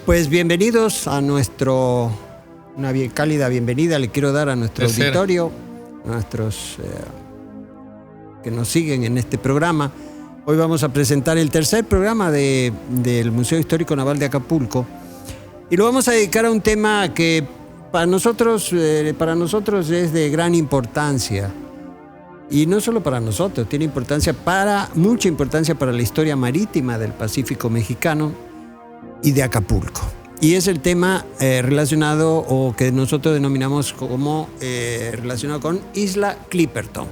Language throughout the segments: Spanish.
Pues bienvenidos a una bien cálida bienvenida le quiero dar a nuestro auditorio, a nuestros que nos siguen en este programa. Hoy vamos a presentar el tercer programa del Museo Histórico Naval de Acapulco y lo vamos a dedicar a un tema que para nosotros es de gran importancia. Y no solo para nosotros, tiene mucha importancia para la historia marítima del Pacífico mexicano y de Acapulco. Y es el tema relacionado, o que nosotros denominamos como relacionado con Isla Clipperton.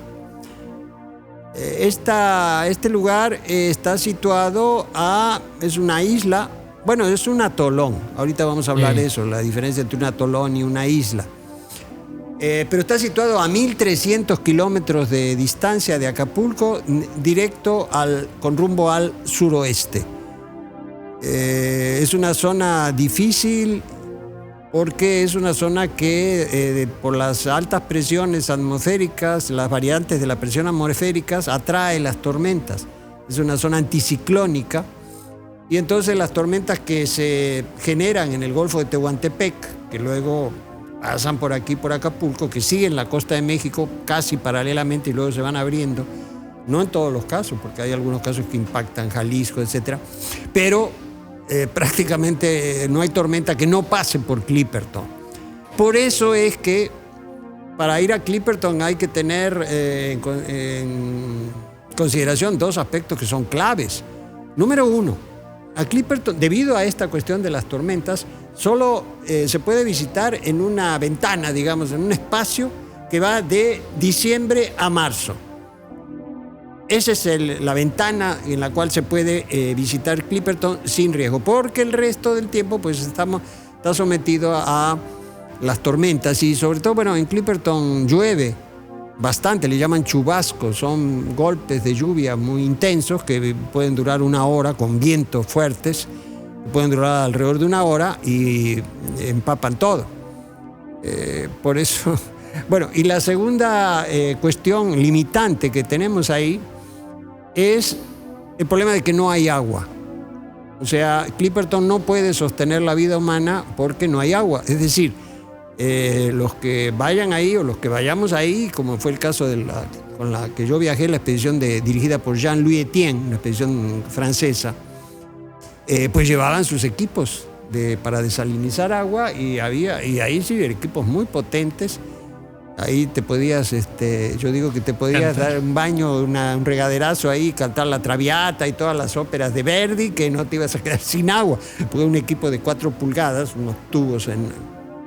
Este lugar está situado es una isla, bueno, es un atolón. Ahorita vamos a hablar de eso, la diferencia entre un atolón y una isla. Pero está situado a 1.300 kilómetros de distancia de Acapulco, directo con rumbo al suroeste. Es una zona difícil porque es una zona que por las altas presiones atmosféricas, las variantes de la presión atmosféricas, atrae las tormentas. Es una zona anticiclónica y entonces las tormentas que se generan en el Golfo de Tehuantepec, que luego pasan por aquí, por Acapulco, que siguen la costa de México casi paralelamente y luego se van abriendo, no en todos los casos, porque hay algunos casos que impactan Jalisco, etc. Pero prácticamente no hay tormenta que no pase por Clipperton. Por eso es que para ir a Clipperton hay que tener en consideración dos aspectos que son claves. Número uno, a Clipperton, debido a esta cuestión de las tormentas, solo se puede visitar en una ventana, digamos, en un espacio que va de diciembre a marzo. Esa es la ventana en la cual se puede visitar Clipperton sin riesgo, porque el resto del tiempo pues está sometido a las tormentas y sobre todo, bueno, en Clipperton llueve bastante, le llaman chubascos, son golpes de lluvia muy intensos que pueden durar una hora con vientos fuertes, pueden durar alrededor de una hora y empapan todo. Por eso, bueno, y la segunda cuestión limitante que tenemos ahí es el problema de que no hay agua. O sea, Clipperton no puede sostener la vida humana porque no hay agua. Es decir, los que vayan ahí o los que vayamos ahí, como fue el caso con la que yo viajé, la expedición dirigida por Jean-Louis Etienne, una expedición francesa, pues llevaban sus equipos para desalinizar agua y ahí sí equipos muy potentes. Ahí te podías, yo digo que te podías dar un baño, un regaderazo ahí, cantar la Traviata y todas las óperas de Verdi, que no te ibas a quedar sin agua, porque un equipo de 4 pulgadas, unos tubos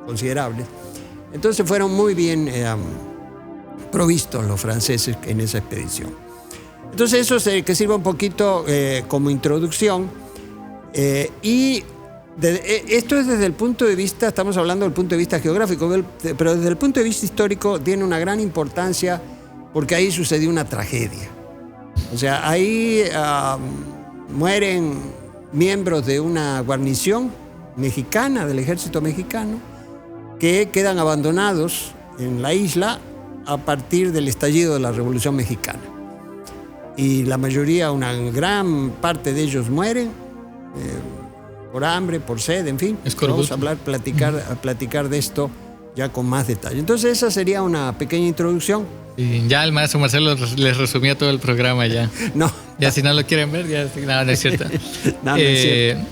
considerables. Entonces fueron muy bien provistos los franceses en esa expedición. Entonces eso que sirva un poquito como introducción. Esto es desde el punto de vista, estamos hablando del punto de vista geográfico, pero desde el punto de vista histórico tiene una gran importancia porque ahí sucedió una tragedia. O sea, ahí mueren miembros de una guarnición mexicana, del ejército mexicano, que quedan abandonados en la isla a partir del estallido de la Revolución Mexicana. Y la mayoría, una gran parte de ellos mueren por hambre, por sed, en fin. Vamos a platicar de esto ya con más detalle. Entonces esa sería una pequeña introducción. Y ya el maestro Marcelo les resumía todo el programa ya. No. Ya si no lo quieren ver, ya no es cierto. No es cierto.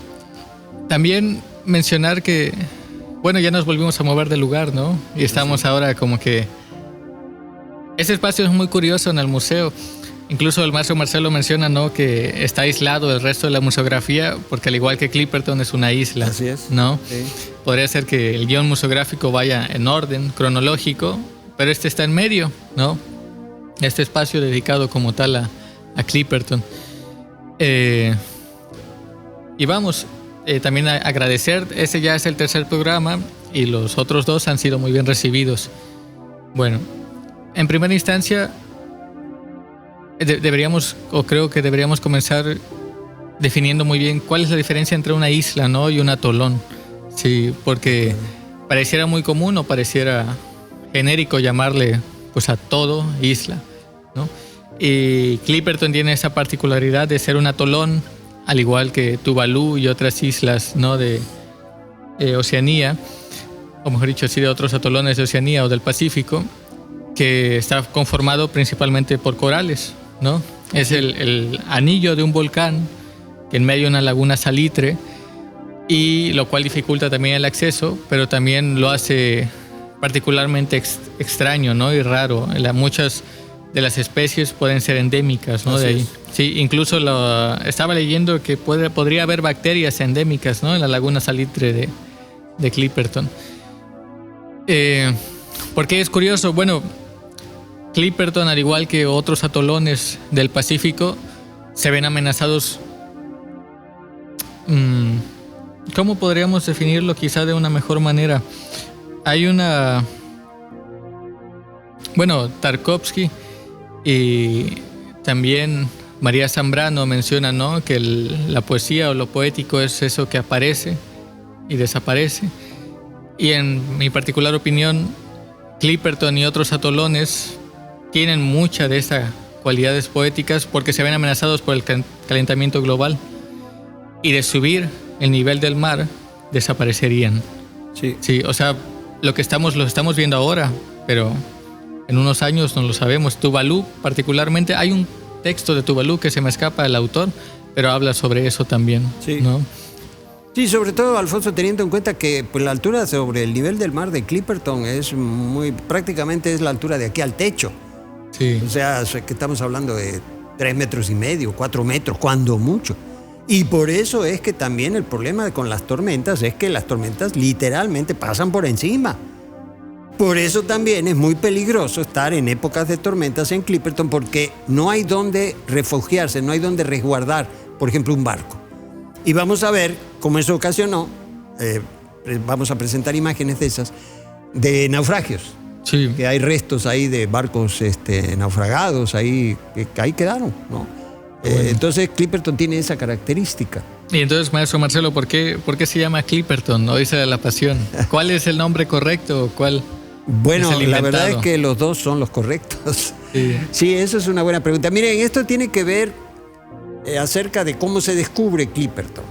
También mencionar que, bueno, ya nos volvimos a mover del lugar, ¿no? Y estamos ahora como que... Ese espacio es muy curioso en el museo. Incluso el maestro Marcelo menciona, ¿no?, que está aislado del resto de la museografía porque al igual que Clipperton es una isla. Así es. ¿No? Sí. Podría ser que el guión museográfico vaya en orden cronológico, pero está en medio, ¿no? Este espacio dedicado como tal a Clipperton. Y vamos, también a agradecer, ese ya es el tercer programa y los otros dos han sido muy bien recibidos. Bueno, en primera instancia... creo que deberíamos comenzar definiendo muy bien cuál es la diferencia entre una isla, ¿no?, y un atolón. Sí, porque pareciera muy común o pareciera genérico llamarle pues a todo isla, ¿no? Y Clipperton tiene esa particularidad de ser un atolón, al igual que Tuvalu y otras islas, ¿no?, de Oceanía, o mejor dicho, sí, de otros atolones de Oceanía o del Pacífico, que está conformado principalmente por corales, ¿no? Es el anillo de un volcán que en medio de una laguna salitre, y lo cual dificulta también el acceso, pero también lo hace particularmente extraño, ¿no? Y raro. Muchas de las especies pueden ser endémicas, ¿no? De ahí. Sí, incluso estaba leyendo que podría haber bacterias endémicas, ¿no? En la laguna salitre de Clipperton. ¿Por qué es curioso? Bueno, Clipperton, al igual que otros atolones del Pacífico, se ven amenazados. ¿Cómo podríamos definirlo quizá de una mejor manera? Hay Tarkovsky y también María Zambrano mencionan, ¿no?, que la poesía o lo poético es eso que aparece y desaparece. Y en mi particular opinión, Clipperton y otros atolones tienen muchas de esas cualidades poéticas porque se ven amenazados por el calentamiento global, y de subir el nivel del mar desaparecerían. Sí, o sea, lo estamos viendo ahora, pero en unos años no lo sabemos. Tuvalu, particularmente, hay un texto de Tuvalu que se me escapa del autor, pero habla sobre eso también, sí, ¿no? Sí, sobre todo, Alfonso, teniendo en cuenta que pues, la altura sobre el nivel del mar de Clipperton prácticamente es la altura de aquí al techo. Sí. O sea, que estamos hablando de 3,5 metros, 4 metros, cuando mucho. Y por eso es que también el problema con las tormentas es que las tormentas literalmente pasan por encima. Por eso también es muy peligroso estar en épocas de tormentas en Clipperton, porque no hay donde refugiarse, no hay donde resguardar, por ejemplo, un barco. Y vamos a ver cómo eso ocasionó, vamos a presentar imágenes de esas, de naufragios. Sí. Que hay restos ahí de barcos naufragados, ahí, que ahí quedaron, ¿no? Bueno. Entonces Clipperton tiene esa característica. Y entonces, maestro Marcelo, ¿por qué se llama Clipperton, no Isla de la Pasión? ¿Cuál es el nombre correcto? ¿Cuál Bueno, es el la inventado? verdad es que los dos son los correctos. Sí. Sí, eso es una buena pregunta. Miren, esto tiene que ver acerca de cómo se descubre Clipperton.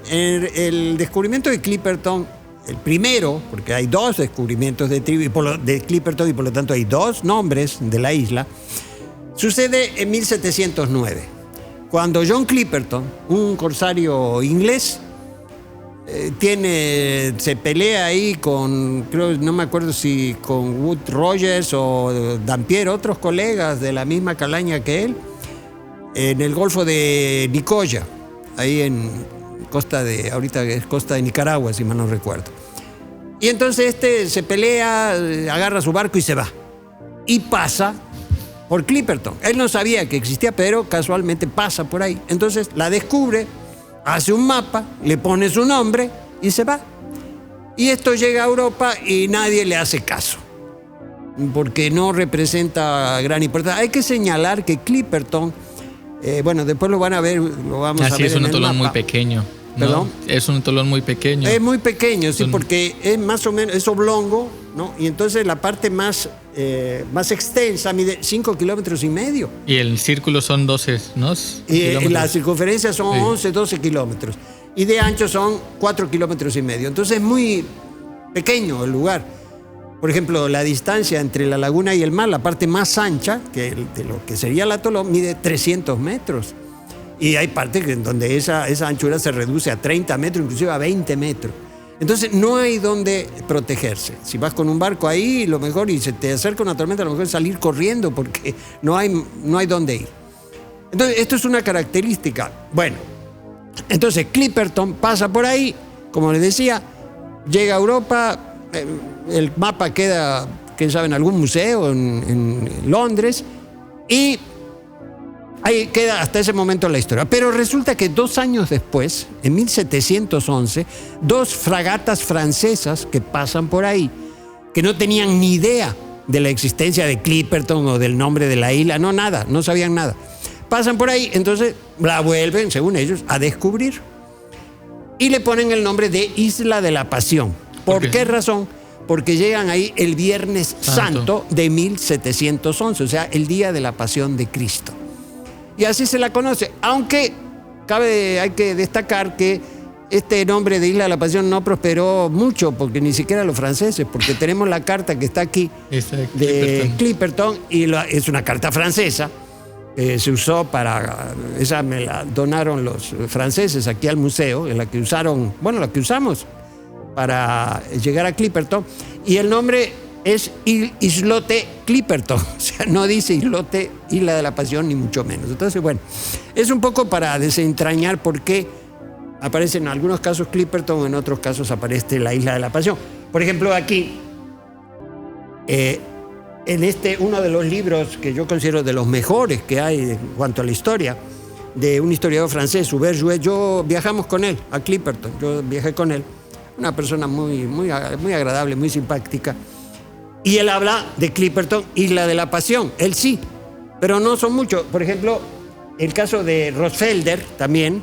El descubrimiento de Clipperton, el primero, porque hay dos descubrimientos de Clipperton y por lo tanto hay dos nombres de la isla, sucede en 1709. Cuando John Clipperton, un corsario inglés, se pelea ahí no me acuerdo si con Wood Rogers o Dampier, otros colegas de la misma calaña que él, en el Golfo de Nicoya, ahí en ahorita es costa de Nicaragua, si mal no recuerdo. Y entonces se pelea, agarra su barco y se va. Y pasa por Clipperton. Él no sabía que existía, pero casualmente pasa por ahí. Entonces la descubre, hace un mapa, le pone su nombre y se va. Y esto llega a Europa y nadie le hace caso, porque no representa gran importancia. Hay que señalar que Clipperton, después lo van a ver, lo vamos a ver. Es un atolón muy pequeño. ¿Perdón? Es un atolón muy pequeño. Es muy pequeño, sí, porque es más o menos, es oblongo, ¿no? Y entonces la parte más extensa mide 5,5 kilómetros. Y el círculo son 12, ¿no? Y la circunferencia son 11, 12 kilómetros. Y de ancho son 4,5 kilómetros. Entonces es muy pequeño el lugar. Por ejemplo, la distancia entre la laguna y el mar, la parte más ancha, de lo que sería el atolón, mide 300 metros. Y hay partes en donde esa anchura se reduce a 30 metros, inclusive a 20 metros. Entonces no hay donde protegerse. Si vas con un barco ahí, lo mejor, y se te acerca una tormenta, lo mejor es salir corriendo, porque no hay dónde ir. Entonces esto es una característica. Bueno, entonces Clipperton pasa por ahí, como les decía, llega a Europa, el mapa queda, quién sabe, en algún museo en Londres, y ahí queda hasta ese momento la historia. Pero resulta que 2 años después, en 1711, 2 fragatas francesas que pasan por ahí, que no tenían ni idea de la existencia de Clipperton o del nombre de la isla, no sabían nada. Pasan por ahí, entonces la vuelven, según ellos, a descubrir. Y le ponen el nombre de Isla de la Pasión. ¿Por qué razón? Porque llegan ahí el Viernes Santo de 1711, o sea, el día de la Pasión de Cristo. Y así se la conoce, aunque hay que destacar que este nombre de Isla de la Pasión no prosperó mucho, porque ni siquiera los franceses, porque tenemos la carta que está aquí de Clipperton, y es una carta francesa. Se usó esa me la donaron los franceses aquí al museo, en la que la que usamos para llegar a Clipperton, y el nombre es Islote Clipperton, o sea, no dice islote Isla de la Pasión, ni mucho menos. Entonces, bueno, es un poco para desentrañar por qué aparece en algunos casos Clipperton, en otros casos aparece la Isla de la Pasión. Por ejemplo, aquí, en uno de los libros que yo considero de los mejores que hay en cuanto a la historia, de un historiador francés, Hubert Jouet, viajamos con él a Clipperton, yo viajé con él, una persona muy, muy, muy agradable, muy simpática, y él habla de Clipperton, Isla de la Pasión, él sí, pero no son muchos. Por ejemplo, el caso de Rosfelder también,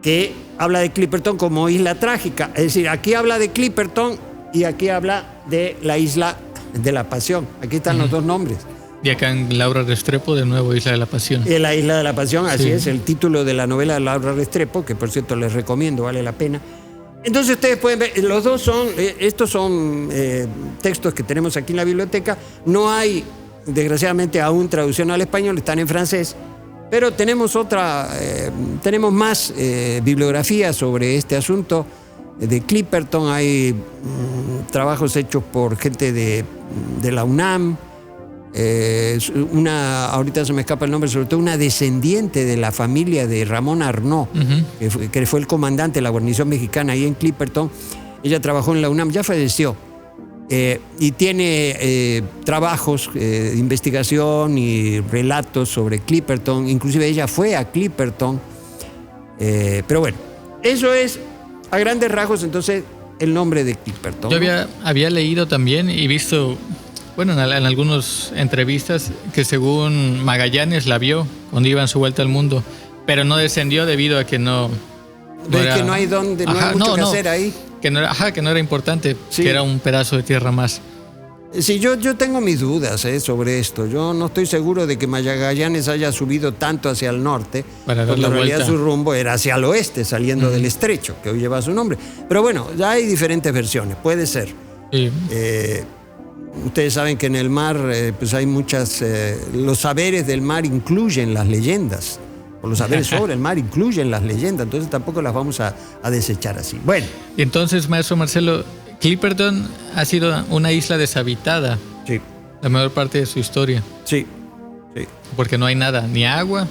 que habla de Clipperton como isla trágica, es decir, aquí habla de Clipperton y aquí habla de la Isla de la Pasión. Aquí están los dos nombres. Y acá en Laura Restrepo, de nuevo, Isla de la Pasión. La Isla de la Pasión, así Sí. es, el título de la novela de Laura Restrepo, que por cierto les recomiendo, vale la pena. Entonces ustedes pueden ver, los dos estos son textos que tenemos aquí en la biblioteca. No hay, desgraciadamente, aún traducción al español, están en francés, pero tenemos tenemos más bibliografía sobre este asunto de Clipperton. Hay trabajos hechos por gente de la UNAM, ahorita se me escapa el nombre, sobre todo una descendiente de la familia de Ramón Arnaud, que fue el comandante de la guarnición mexicana ahí en Clipperton. Ella trabajó en la UNAM, ya falleció, y tiene trabajos de investigación y relatos sobre Clipperton. Inclusive ella fue a Clipperton, pero bueno, eso es a grandes rasgos entonces el nombre de Clipperton. Yo había leído también y visto, bueno, en algunas entrevistas, que según Magallanes la vio cuando iba en su vuelta al mundo, pero no descendió debido a que no era, que no hay mucho que hacer ahí. Que no era importante, sí. Que era un pedazo de tierra más. Sí, yo tengo mis dudas sobre esto. Yo no estoy seguro de que Magallanes haya subido tanto hacia el norte, cuando en realidad su rumbo era hacia el oeste, saliendo del estrecho, que hoy lleva su nombre. Pero bueno, ya hay diferentes versiones, puede ser. Sí. Ustedes saben que en el mar pues hay muchas... los saberes del mar incluyen las leyendas, o los saberes sobre el mar incluyen las leyendas, entonces tampoco las vamos a desechar así. Bueno. Y entonces, maestro Marcelo, Clipperton ha sido una isla deshabitada. Sí. La mayor parte de su historia. Sí. Sí. Porque no hay nada, ni agua,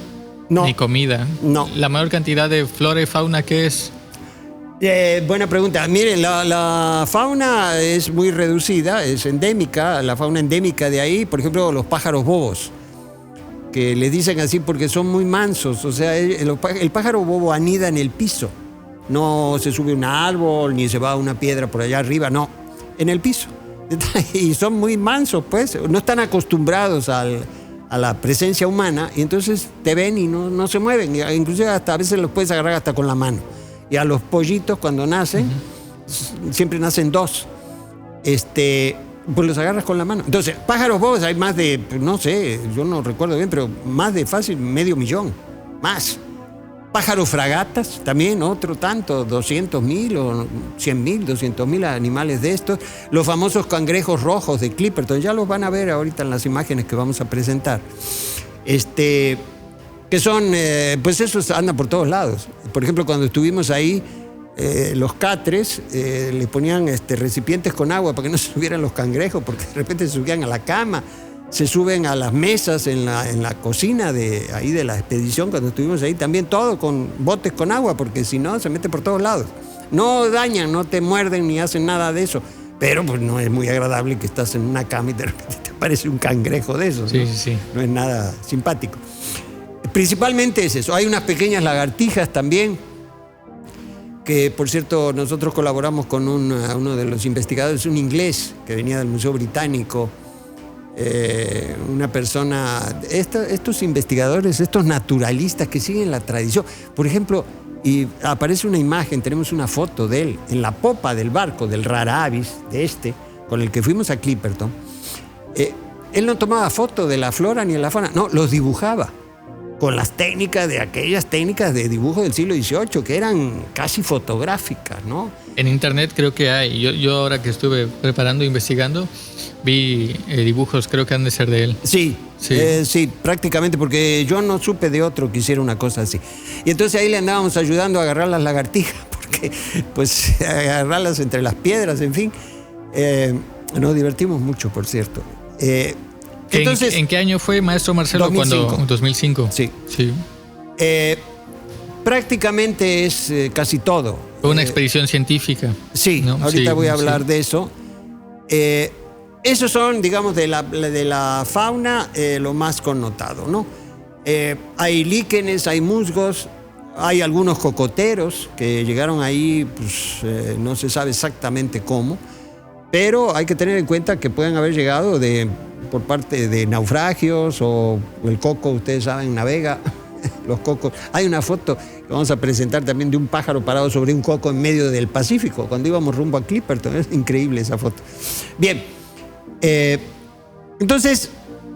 ni comida. No. La mayor cantidad de flora y fauna, ¿qué es? Buena pregunta. Miren, la fauna es muy reducida, es endémica, la fauna endémica de ahí, por ejemplo, los pájaros bobos, que les dicen así porque son muy mansos. O sea, el pájaro bobo anida en el piso. No se sube a un árbol, ni se va a una piedra por allá arriba, no, en el piso. Y son muy mansos, pues, no están acostumbrados a la presencia humana, y entonces te ven y no se mueven. Inclusive hasta a veces los puedes agarrar hasta con la mano. Y a los pollitos cuando nacen, siempre nacen dos, pues los agarras con la mano. Entonces, pájaros bobos hay más de, no sé, yo no recuerdo bien, pero más de fácil 500,000, más. Pájaros fragatas, también otro tanto, 200,000 o 100,000, 200,000 animales de estos. Los famosos cangrejos rojos de Clipperton, ya los van a ver ahorita en las imágenes que vamos a presentar. Que son, pues esos andan por todos lados. Por ejemplo, cuando estuvimos ahí, los catres le ponían recipientes con agua para que no se subieran los cangrejos, porque de repente se subían a la cama, se suben a las mesas en la cocina de la expedición. Cuando estuvimos ahí también, todo con botes con agua, porque si no se mete por todos lados. No dañan, no te muerden ni hacen nada de eso, pero pues no es muy agradable que estás en una cama y de repente te aparece un cangrejo de esos. Sí, ¿no? sí. No es nada simpático. Principalmente es eso. Hay unas pequeñas lagartijas también, que por cierto nosotros colaboramos con uno de los investigadores, un inglés que venía del Museo Británico, una persona, estos investigadores, estos naturalistas que siguen la tradición. Por ejemplo, y aparece una imagen, tenemos una foto de él en la popa del barco del Rara Avis, con el que fuimos a Clipperton. Él no tomaba foto de la flora ni de la fauna, no, los dibujaba con las técnicas de aquellas técnicas de dibujo del siglo XVIII, que eran casi fotográficas, ¿no? En internet creo que hay. Yo ahora que estuve preparando, investigando, vi dibujos, creo que han de ser de él. Sí, sí, prácticamente, porque yo no supe de otro que hiciera una cosa así. Y entonces ahí le andábamos ayudando a agarrar las lagartijas, porque pues agarrarlas entre las piedras, en fin. Nos divertimos mucho, por cierto. Entonces, ¿En qué año fue, maestro Marcelo? 2005. 2005. Sí. Sí. Prácticamente es casi todo. Fue una expedición científica. Sí, ¿no? Ahorita voy a hablar de eso. Esos son, digamos, de la fauna lo más connotado, ¿no? Hay líquenes, hay musgos, hay algunos cocoteros que llegaron ahí, pues no se sabe exactamente cómo, pero hay que tener en cuenta que pueden haber llegado por parte de naufragios o el coco, ustedes saben, navega. Los cocos. Hay una foto que vamos a presentar también de un pájaro parado sobre un coco en medio del Pacífico, cuando íbamos rumbo a Clipperton. Es increíble esa foto. Bien, entonces,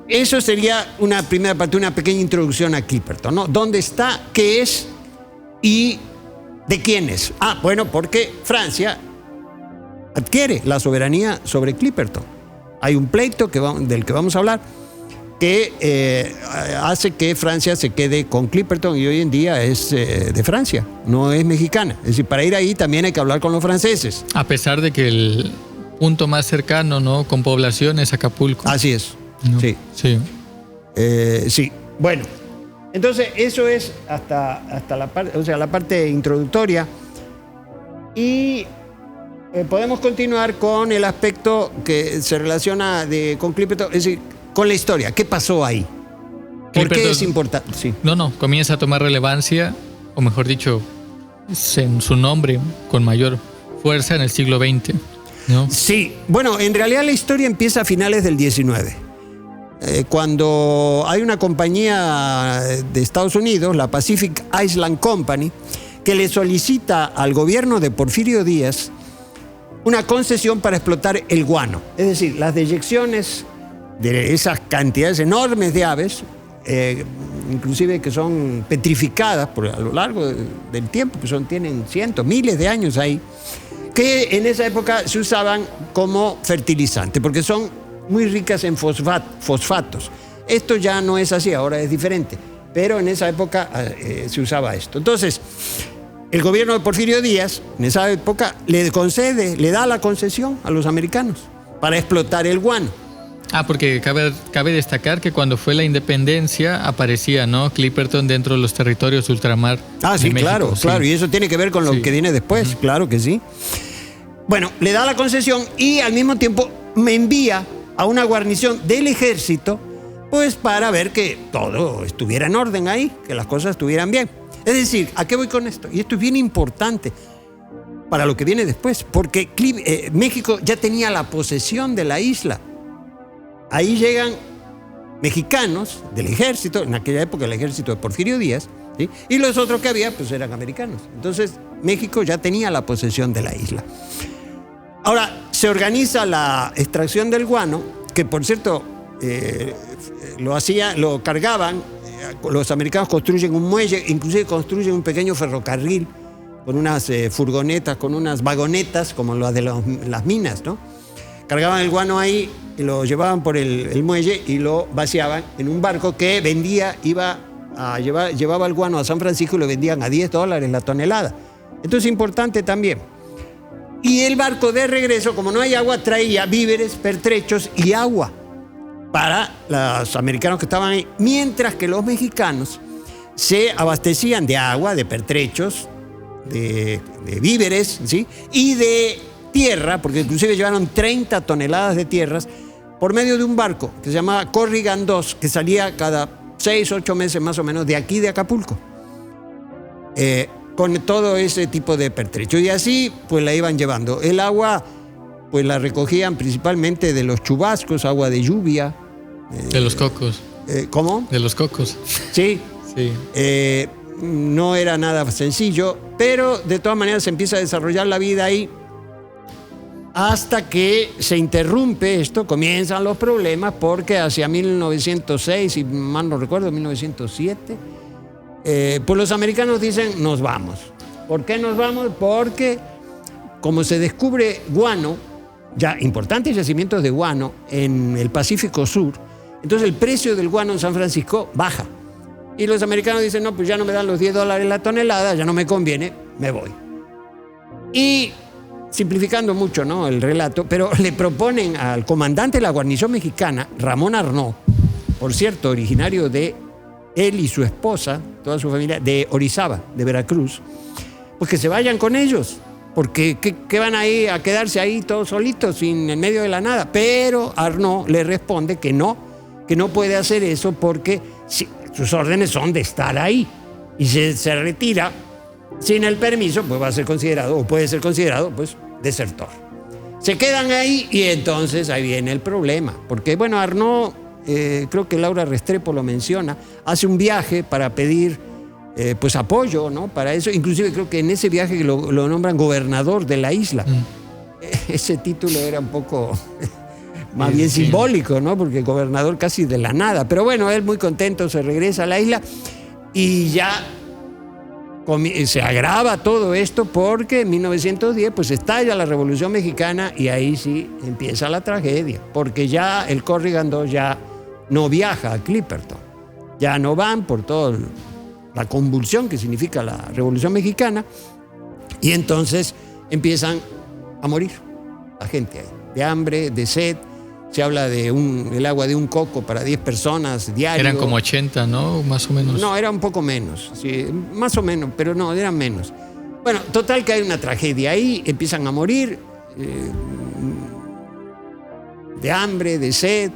eso sería una primera parte, una pequeña introducción a Clipperton, ¿no? ¿Dónde está? ¿Qué es? ¿Y de quién es? Bueno, porque Francia adquiere la soberanía sobre Clipperton. Hay un pleito del que vamos a hablar, que hace que Francia se quede con Clipperton, y hoy en día es de Francia, no es mexicana. Es decir, para ir ahí también hay que hablar con los franceses. A pesar de que el punto más cercano, ¿no?, con población es Acapulco. Así es. ¿No? Sí. Sí. Sí. Bueno, entonces eso es hasta la parte, o sea, la parte introductoria. Y podemos continuar con el aspecto que se relaciona con Clipperton, es decir, con la historia. ¿Qué pasó ahí? ¿Por qué es importante? Sí. No, comienza a tomar relevancia, o mejor dicho, en su nombre con mayor fuerza en el siglo XX, ¿no? Sí, bueno, en realidad la historia empieza a finales del XIX. Cuando hay una compañía de Estados Unidos, la Pacific Island Company, que le solicita al gobierno de Porfirio Díaz una concesión para explotar el guano. Es decir, las deyecciones de esas cantidades enormes de aves, inclusive que son petrificadas a lo largo del tiempo, que tienen cientos, miles de años ahí, que en esa época se usaban como fertilizante, porque son muy ricas en fosfatos. Esto ya no es así, ahora es diferente, pero en esa época se usaba esto. Entonces, el gobierno de Porfirio Díaz, en esa época, le da la concesión a los americanos para explotar el guano. Porque cabe destacar que cuando fue la independencia aparecía, ¿no?, Clipperton dentro de los territorios de ultramar. Sí, de México. Claro, y eso tiene que ver con lo que viene después, claro que sí. Bueno, le da la concesión y al mismo tiempo me envía a una guarnición del ejército, pues para ver que todo estuviera en orden ahí, que las cosas estuvieran bien. Es decir, ¿a qué voy con esto? Y esto es bien importante para lo que viene después, porque México ya tenía la posesión de la isla. Ahí llegan mexicanos del ejército, en aquella época el ejército de Porfirio Díaz, ¿sí?, y los otros que había pues eran americanos. Entonces México ya tenía la posesión de la isla. Ahora se organiza la extracción del guano, que por cierto lo cargaban, los americanos construyen un muelle, inclusive construyen un pequeño ferrocarril con unas furgonetas, con unas vagonetas como las de las minas, ¿no? Cargaban el guano ahí y lo llevaban por el muelle y lo vaciaban en un barco que llevaba el guano a San Francisco y lo vendían a $10 la tonelada. Esto es importante también. Y el barco de regreso, como no hay agua, traía víveres, pertrechos y agua para los americanos que estaban ahí, mientras que los mexicanos se abastecían de agua, de pertrechos, de víveres, ¿sí?, y de tierra, porque inclusive llevaron 30 toneladas de tierras por medio de un barco que se llamaba Corrigan II, que salía cada 6-8 meses más o menos de aquí de Acapulco, con todo ese tipo de pertrecho. Y así pues la iban llevando. El agua pues la recogían principalmente de los chubascos, agua de lluvia. De los cocos. ¿Cómo? De los cocos. Sí. Sí. No era nada sencillo, pero de todas maneras se empieza a desarrollar la vida ahí. hasta que se interrumpe esto, comienzan los problemas, porque hacia 1906, si mal no recuerdo, 1907, pues los americanos dicen, nos vamos. ¿Por qué nos vamos? Porque como se descubre guano, ya importantes yacimientos de guano en el Pacífico Sur, entonces el precio del guano en San Francisco baja. Y los americanos dicen, no, pues ya no me dan los $10 la tonelada, ya no me conviene, me voy. Y simplificando mucho, ¿no?, el relato, pero le proponen al comandante de la guarnición mexicana, Ramón Arnaud, por cierto, originario de él y su esposa, toda su familia, de Orizaba, de Veracruz, pues que se vayan con ellos, porque ¿qué van ahí a quedarse ahí todos solitos, en medio de la nada? Pero Arnaud le responde que no puede hacer eso, porque sus órdenes son de estar ahí, y si se retira sin el permiso, pues va a ser considerado, o puede ser considerado, pues, desertor. Se quedan ahí y entonces ahí viene el problema, porque bueno, Arnaud, creo que Laura Restrepo lo menciona, hace un viaje para pedir pues apoyo, ¿no?, para eso. Inclusive creo que en ese viaje lo nombran gobernador de la isla. Ese título era un poco más bien simbólico, ¿no?, porque gobernador casi de la nada. Pero bueno, él muy contento se regresa a la isla y ya se agrava todo esto, porque en 1910 pues estalla la Revolución Mexicana y ahí sí empieza la tragedia, porque ya el Corrigan II ya no viaja a Clipperton, ya no van por toda la convulsión que significa la Revolución Mexicana, y entonces empiezan a morir la gente ahí, de hambre, de sed. Se habla de el agua de un coco para 10 personas diario. Eran como 80, ¿no? Más o menos. No, era un poco menos, sí, más o menos, pero no, eran menos. Bueno, total que hay una tragedia ahí, empiezan a morir de hambre, de sed,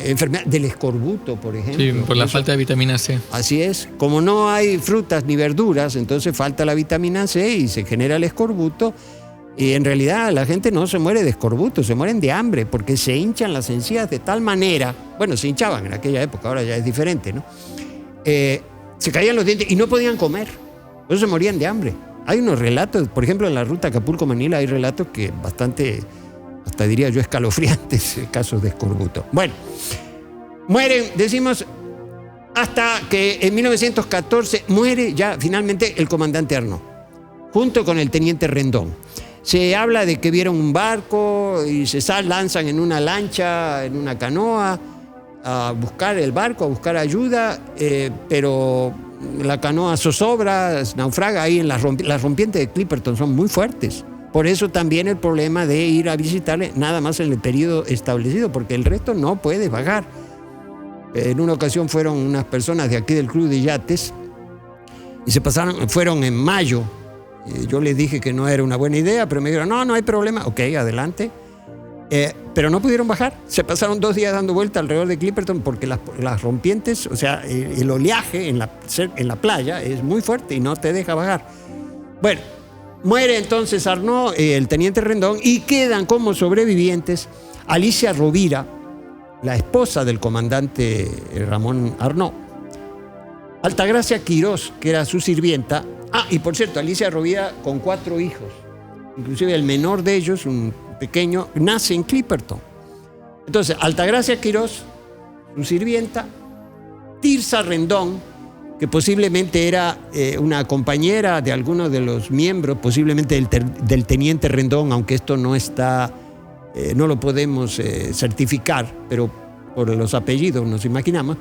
enfermedad del escorbuto, por ejemplo. Sí, por la falta de vitamina C. Así es. Como no hay frutas ni verduras, entonces falta la vitamina C y se genera el escorbuto. Y en realidad la gente no se muere de escorbuto, se mueren de hambre, porque se hinchan las encías de tal manera, bueno, se hinchaban en aquella época, ahora ya es diferente, ¿no? Se caían los dientes y no podían comer, por eso se morían de hambre. Hay unos relatos, por ejemplo, en la ruta Acapulco-Manila hay relatos que bastante, hasta diría yo, escalofriantes, casos de escorbuto. Bueno, mueren, decimos, hasta que en 1914 muere ya finalmente el comandante Arnaud, junto con el teniente Rendón. Se habla de que vieron un barco y se lanzan en una lancha, en una canoa, a buscar el barco, a buscar ayuda, pero la canoa zozobra, naufraga ahí en las rompientes de Clipperton, son muy fuertes. Por eso también el problema de ir a visitarle nada más en el periodo establecido, porque el resto no puede bajar. En una ocasión fueron unas personas de aquí del Club de Yates y fueron en mayo. Yo les dije que no era una buena idea, pero me dijeron, no hay problema. Ok, adelante. Pero no pudieron bajar. Se pasaron 2 días dando vuelta alrededor de Clipperton porque las rompientes, o sea, el oleaje en la playa es muy fuerte y no te deja bajar. Bueno, muere entonces Arnaud, el teniente Rendón, y quedan como sobrevivientes Alicia Rovira, la esposa del comandante Ramón Arnaud, Altagracia Quirós, que era su sirvienta. Y por cierto, Alicia Rovira con 4 hijos. Inclusive el menor de ellos, un pequeño, nace en Clipperton. Entonces, Altagracia Quirós, su sirvienta, Tirsa Rendón, que posiblemente era una compañera de alguno de los miembros, posiblemente del teniente Rendón, aunque esto no está, no lo podemos certificar, pero por los apellidos nos imaginamos.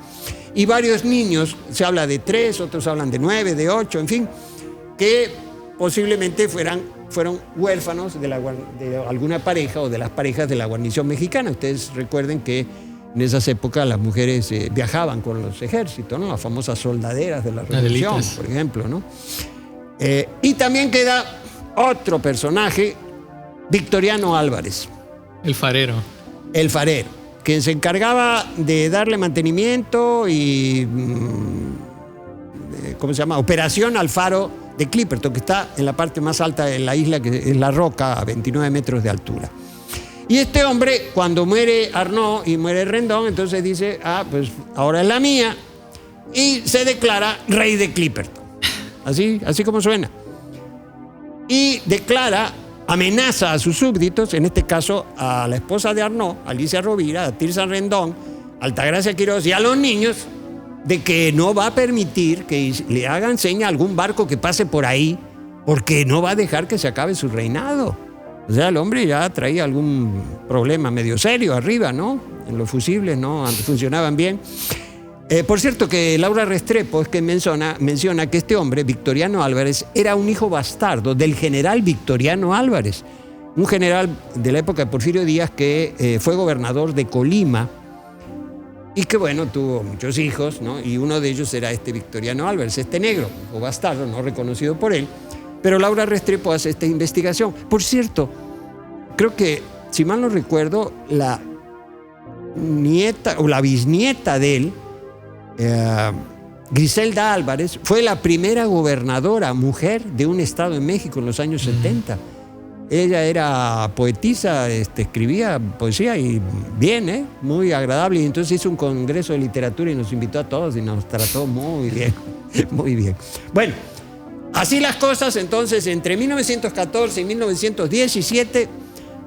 Y varios niños, se habla de 3, otros hablan de 9, de 8, en fin, que posiblemente fueron huérfanos de alguna pareja o de las parejas de la guarnición mexicana. Ustedes recuerden que en esas épocas las mujeres viajaban con los ejércitos, ¿no? Las famosas soldaderas de la Revolución, Adelitas, por ejemplo, ¿no? Y también queda otro personaje, Victoriano Álvarez. El farero. El farero, quien se encargaba de darle mantenimiento y, ¿cómo se llama?, operación al faro de Clipperton, que está en la parte más alta de la isla, que es La Roca, a 29 metros de altura. Y este hombre, cuando muere Arnaud y muere Rendón, entonces dice, pues ahora es la mía, y se declara rey de Clipperton. Así como suena. Y declara amenaza a sus súbditos, en este caso a la esposa de Arnaud, Alicia Rovira, a Tirsa Rendón, a Altagracia Quiroz y a los niños, de que no va a permitir que le hagan seña a algún barco que pase por ahí, porque no va a dejar que se acabe su reinado. O sea, el hombre ya traía algún problema medio serio arriba, ¿no? En los fusibles no funcionaban bien. Por cierto, que Laura Restrepo es que menciona que este hombre, Victoriano Álvarez, era un hijo bastardo del general Victoriano Álvarez, un general de la época de Porfirio Díaz que fue gobernador de Colima y que, bueno, tuvo muchos hijos, ¿no? Y uno de ellos era este Victoriano Álvarez, este negro o bastardo, no reconocido por él. Pero Laura Restrepo hace esta investigación. Por cierto, creo que, si mal no recuerdo, la nieta o la bisnieta de él, Griselda Álvarez, fue la primera gobernadora mujer de un estado en México en los años 70. Ella era poetisa, escribía poesía y bien, muy agradable. Y entonces hizo un congreso de literatura y nos invitó a todos y nos trató muy bien, muy bien. Bueno, así las cosas. Entonces, entre 1914 y 1917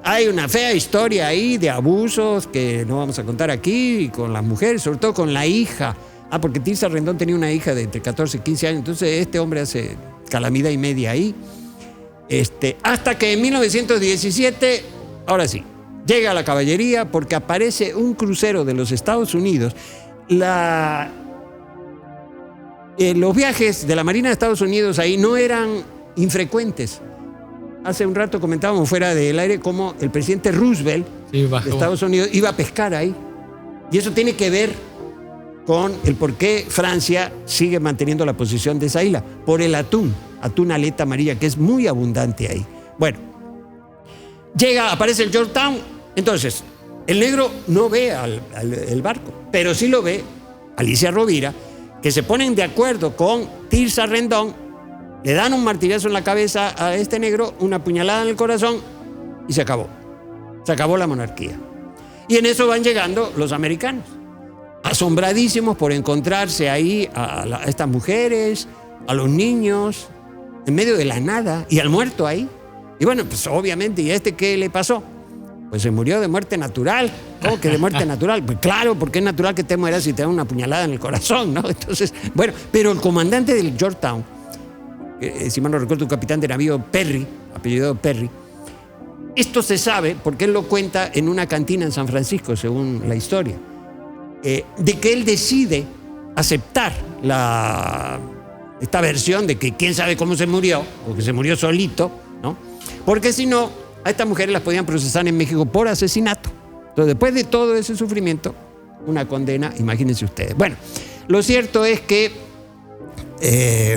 hay una fea historia ahí de abusos que no vamos a contar aquí con las mujeres, sobre todo con la hija. Porque Tirsa Rendón tenía una hija de entre 14 y 15 años, entonces este hombre hace calamidad y media ahí. Hasta que en 1917, ahora sí, llega a la caballería porque aparece un crucero de los Estados Unidos. Los viajes de la Marina de Estados Unidos ahí no eran infrecuentes. Hace un rato comentábamos fuera del aire cómo el presidente Roosevelt de Estados Unidos iba a pescar ahí. Y eso tiene que ver con el por qué Francia sigue manteniendo la posición de esa isla, por el atún aleta amarilla, que es muy abundante ahí. Bueno, aparece el Georgetown, entonces el negro no ve el barco, pero sí lo ve Alicia Rovira, que se ponen de acuerdo con Tirsa Rendón, le dan un martillazo en la cabeza a este negro, una puñalada en el corazón y se acabó. Se acabó la monarquía. Y en eso van llegando los americanos, asombradísimos por encontrarse ahí a estas mujeres, a los niños, en medio de la nada, y al muerto ahí. Y bueno, pues obviamente, ¿y qué le pasó? Pues se murió de muerte natural. ¿Cómo que de muerte natural? Pues claro, porque es natural que te mueras si te dan una puñalada en el corazón, ¿no? Entonces, bueno, pero el comandante del Georgetown, si mal no recuerdo, un capitán de navío Perry, apellidado Perry, esto se sabe porque él lo cuenta en una cantina en San Francisco, según la historia. De que él decide aceptar esta versión de que quién sabe cómo se murió, o que se murió solito, ¿no? Porque si no, a estas mujeres las podían procesar en México por asesinato. Entonces, después de todo ese sufrimiento, una condena, imagínense ustedes. Bueno, lo cierto es que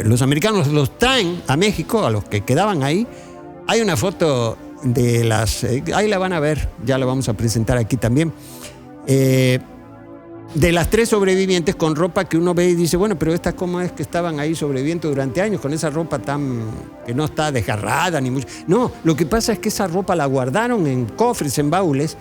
los americanos los traen a México, a los que quedaban ahí. Hay una foto de ahí la van a ver, ya la vamos a presentar aquí también. De las 3 sobrevivientes con ropa que uno ve y dice, bueno, pero estas cómo es que estaban ahí sobreviviendo durante años con esa ropa que no está desgarrada ni mucho. No, lo que pasa es que esa ropa la guardaron en cofres, en baúles,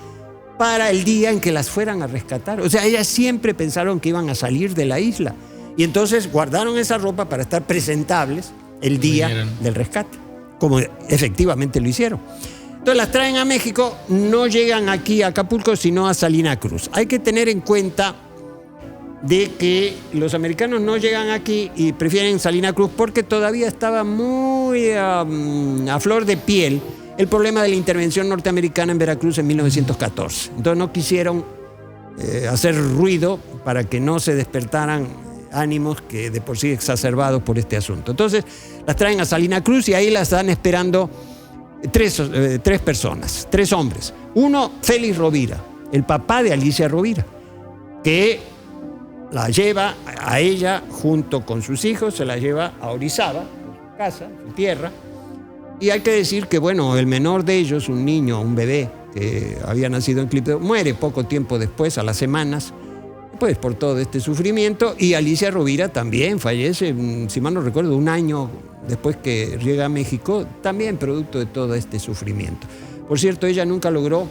para el día en que las fueran a rescatar. O sea, ellas siempre pensaron que iban a salir de la isla. Y entonces guardaron esa ropa para estar presentables el día del rescate, como efectivamente lo hicieron. Entonces las traen a México, no llegan aquí a Acapulco, sino a Salina Cruz. Hay que tener en cuenta de que los americanos no llegan aquí y prefieren Salina Cruz porque todavía estaba muy a flor de piel el problema de la intervención norteamericana en Veracruz en 1914. Entonces no quisieron hacer ruido para que no se despertaran ánimos que de por sí exacerbados por este asunto. Entonces las traen a Salina Cruz y ahí las están esperando tres personas, 3 hombres. Uno, Félix Rovira, el papá de Alicia Rovira, que la lleva a ella junto con sus hijos, se la lleva a Orizaba, su casa, su tierra. Y hay que decir que, bueno, el menor de ellos, un niño, un bebé que había nacido en Clipeo, muere poco tiempo después, a las semanas, pues por todo este sufrimiento. Y Alicia Rovira también fallece, si mal no recuerdo, 1 año después que llega a México, también producto de todo este sufrimiento. Por cierto, ella nunca logró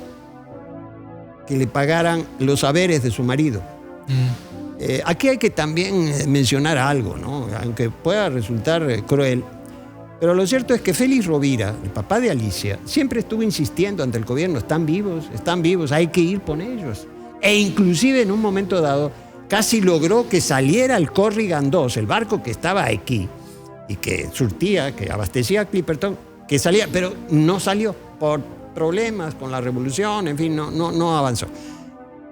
que le pagaran los haberes de su marido. Aquí hay que también mencionar algo, ¿no? Aunque pueda resultar cruel, Pero lo cierto es que Félix Rovira, el papá de Alicia, siempre estuvo insistiendo ante el gobierno, están vivos, hay que ir por ellos. E inclusive en un momento dado casi logró que saliera el Corrigan 2, el barco que estaba aquí y que surtía, que abastecía a Clipperton, que salía, pero no salió por problemas con la revolución, en fin, no avanzó.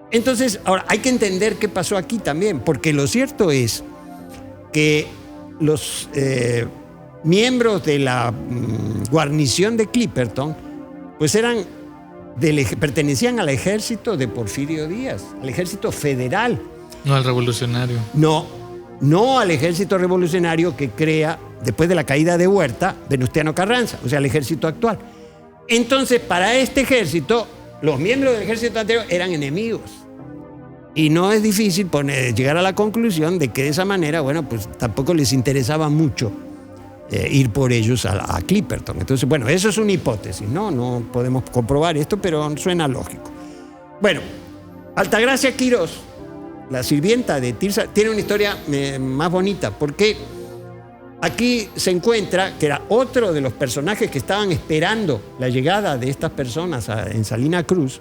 Entonces, ahora hay que entender qué pasó aquí también, porque lo cierto es que los miembros de la guarnición de Clipperton, pues pertenecían al ejército de Porfirio Díaz, al ejército federal. No al revolucionario. No al ejército revolucionario que crea, después de la caída de Huerta, Venustiano Carranza, o sea, el ejército actual. Entonces, para este ejército, los miembros del ejército anterior eran enemigos. Y no es difícil llegar a la conclusión de que de esa manera, bueno, pues tampoco les interesaba mucho ir por ellos a Clipperton. Entonces, bueno, eso es una hipótesis, ¿no? No podemos comprobar esto, pero suena lógico. Bueno, Altagracia Quirós, la sirvienta de Tirsa, tiene una historia más bonita, porque aquí se encuentra que era otro de los personajes que estaban esperando la llegada de estas personas en Salina Cruz,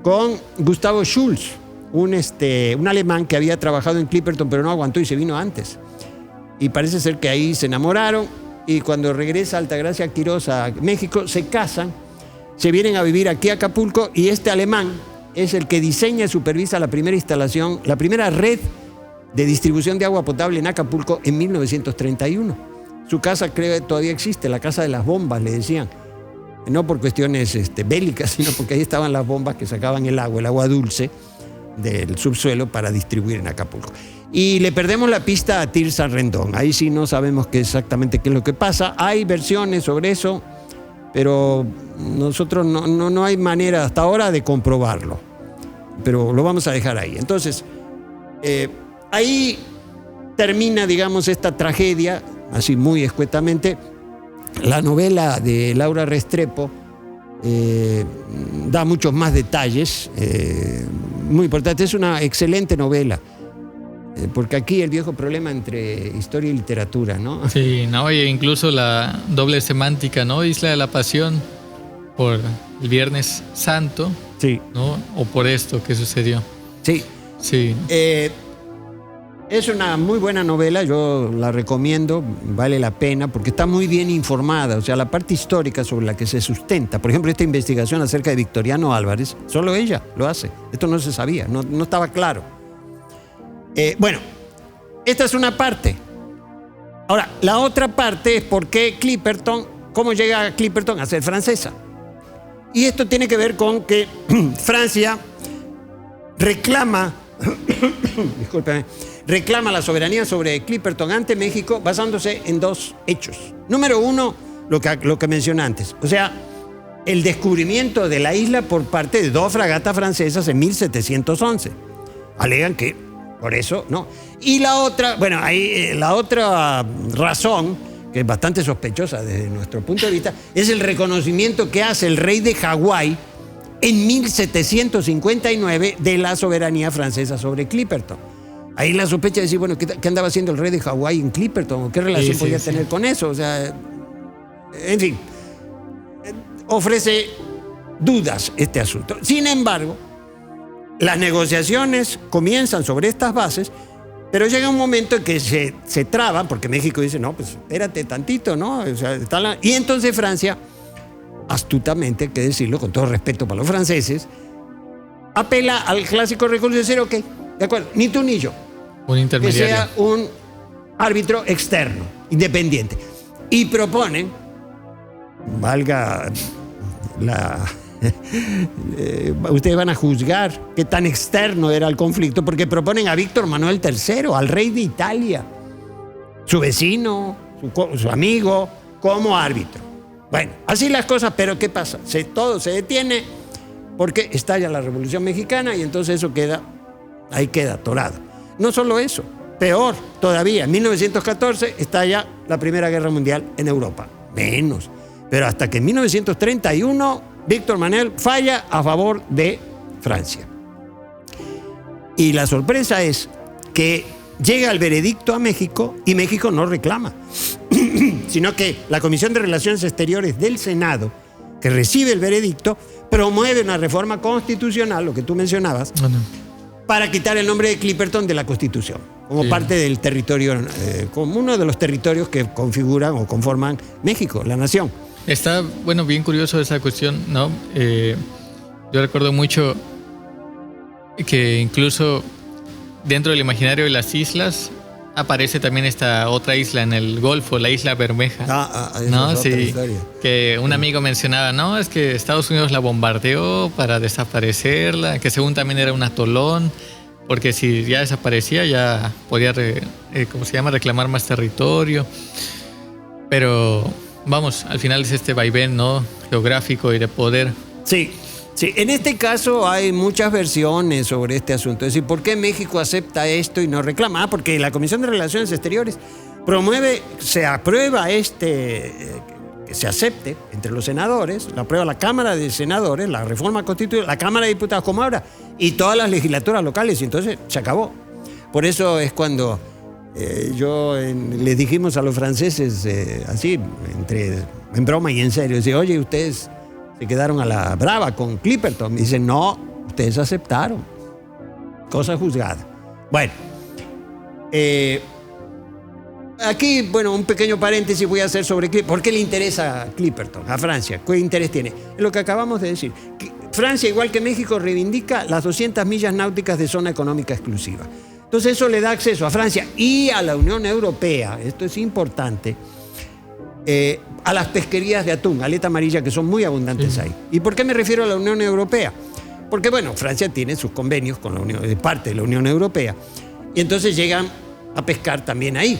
con Gustavo Schulz, un alemán que había trabajado en Clipperton pero no aguantó y se vino antes. Y parece ser que ahí se enamoraron y cuando regresa Altagracia Quirós a México se casan, se vienen a vivir aquí a Acapulco y este alemán es el que diseña y supervisa la primera instalación, la primera red de distribución de agua potable en Acapulco en 1931. Su casa creo que todavía existe, la casa de las bombas le decían. No por cuestiones bélicas, sino porque ahí estaban las bombas que sacaban el agua dulce del subsuelo para distribuir en Acapulco. Y le perdemos la pista a Tirsa Rendón. Ahí sí no sabemos exactamente qué es lo que pasa. Hay versiones sobre eso, pero nosotros no hay manera hasta ahora de comprobarlo. Pero lo vamos a dejar ahí. Entonces, ahí termina, digamos, esta tragedia, así muy escuetamente. La novela de Laura Restrepo da muchos más detalles, muy importante. Es una excelente novela, porque aquí el viejo problema entre historia y literatura, ¿no? Sí, no, y incluso la doble semántica, ¿no? Isla de la Pasión por el Viernes Santo, sí, ¿no? O por esto que sucedió. Sí. Sí. Es una muy buena novela, yo la recomiendo, vale la pena, porque está muy bien informada. O sea, la parte histórica sobre la que se sustenta, por ejemplo, esta investigación acerca de Victoriano Álvarez, solo ella lo hace. Esto no se sabía, no estaba claro. Bueno, esta es una parte. Ahora, la otra parte es por qué Clipperton, cómo llega Clipperton a ser francesa. Y esto tiene que ver con que Francia reclama la soberanía sobre Clipperton ante México basándose en dos hechos. Número uno, lo que mencioné antes, o sea, el descubrimiento de la isla por parte de dos fragatas francesas en 1711. Alegan que por eso, ¿no? Y la otra, bueno, ahí la otra razón, que es bastante sospechosa desde nuestro punto de vista, es el reconocimiento que hace el rey de Hawái en 1759 de la soberanía francesa sobre Clipperton. Ahí la sospecha de decir, bueno, ¿qué andaba haciendo el rey de Hawái en Clipperton? ¿Qué relación podía tener con eso? O sea, en fin, ofrece dudas este asunto. Sin embargo, las negociaciones comienzan sobre estas bases, pero llega un momento en que se traban, porque México dice, no, pues espérate tantito, ¿no? O sea, y entonces Francia, astutamente, hay que decirlo, con todo respeto para los franceses, apela al clásico recurso de decir, ok, de acuerdo, ni tú ni yo. Un intermediario. Que sea un árbitro externo, independiente. Y proponen, valga la... ustedes van a juzgar qué tan externo era el conflicto, porque proponen a Víctor Manuel III, al rey de Italia, su vecino, su amigo, como árbitro. Bueno, así las cosas, pero ¿qué pasa? Todo se detiene porque estalla la Revolución Mexicana y entonces eso queda atorado. No solo eso, peor todavía, en 1914 estalla la Primera Guerra Mundial en Europa, menos. Pero hasta que en 1931 Víctor Manuel falla a favor de Francia. Y la sorpresa es que llega el veredicto a México y México no reclama, sino que la Comisión de Relaciones Exteriores del Senado, que recibe el veredicto, promueve una reforma constitucional, lo que tú mencionabas, para quitar el nombre de Clipperton de la Constitución, como parte del territorio, como uno de los territorios que configuran o conforman México, la nación. Está, bueno, bien curioso esa cuestión, ¿no? Yo recuerdo mucho que incluso dentro del imaginario de las islas aparece también esta otra isla en el Golfo, la isla Bermeja. ¿no? Es otra sí, historia. Que un amigo mencionaba, no, es que Estados Unidos la bombardeó para desaparecerla, que según también era un atolón, porque si ya desaparecía ya podía, ¿cómo se llama?, reclamar más territorio. Pero vamos, al final es este vaivén, ¿no?, geográfico y de poder. Sí. Sí, en este caso hay muchas versiones sobre este asunto. Es decir, ¿por qué México acepta esto y no reclama? Porque la Comisión de Relaciones Exteriores promueve, se aprueba que se acepte entre los senadores, la aprueba la Cámara de Senadores, la reforma constitucional, la Cámara de Diputados como ahora, y todas las legislaturas locales, y entonces se acabó. Por eso es cuando les dijimos a los franceses, así, en broma y en serio, decía, oye, ustedes se quedaron a la brava con Clipperton. Y dicen, no, ustedes aceptaron. Cosa juzgada. Bueno, aquí, bueno, un pequeño paréntesis voy a hacer sobre ¿por qué le interesa a Clipperton, a Francia? ¿Qué interés tiene? Es lo que acabamos de decir. Francia, igual que México, reivindica las 200 millas náuticas de zona económica exclusiva. Entonces eso le da acceso a Francia y a la Unión Europea, esto es importante, a las pesquerías de atún, aleta amarilla, que son muy abundantes ahí. ¿Y por qué me refiero a la Unión Europea? Porque, bueno, Francia tiene sus convenios con la Unión, parte de la Unión Europea, y entonces llegan a pescar también ahí.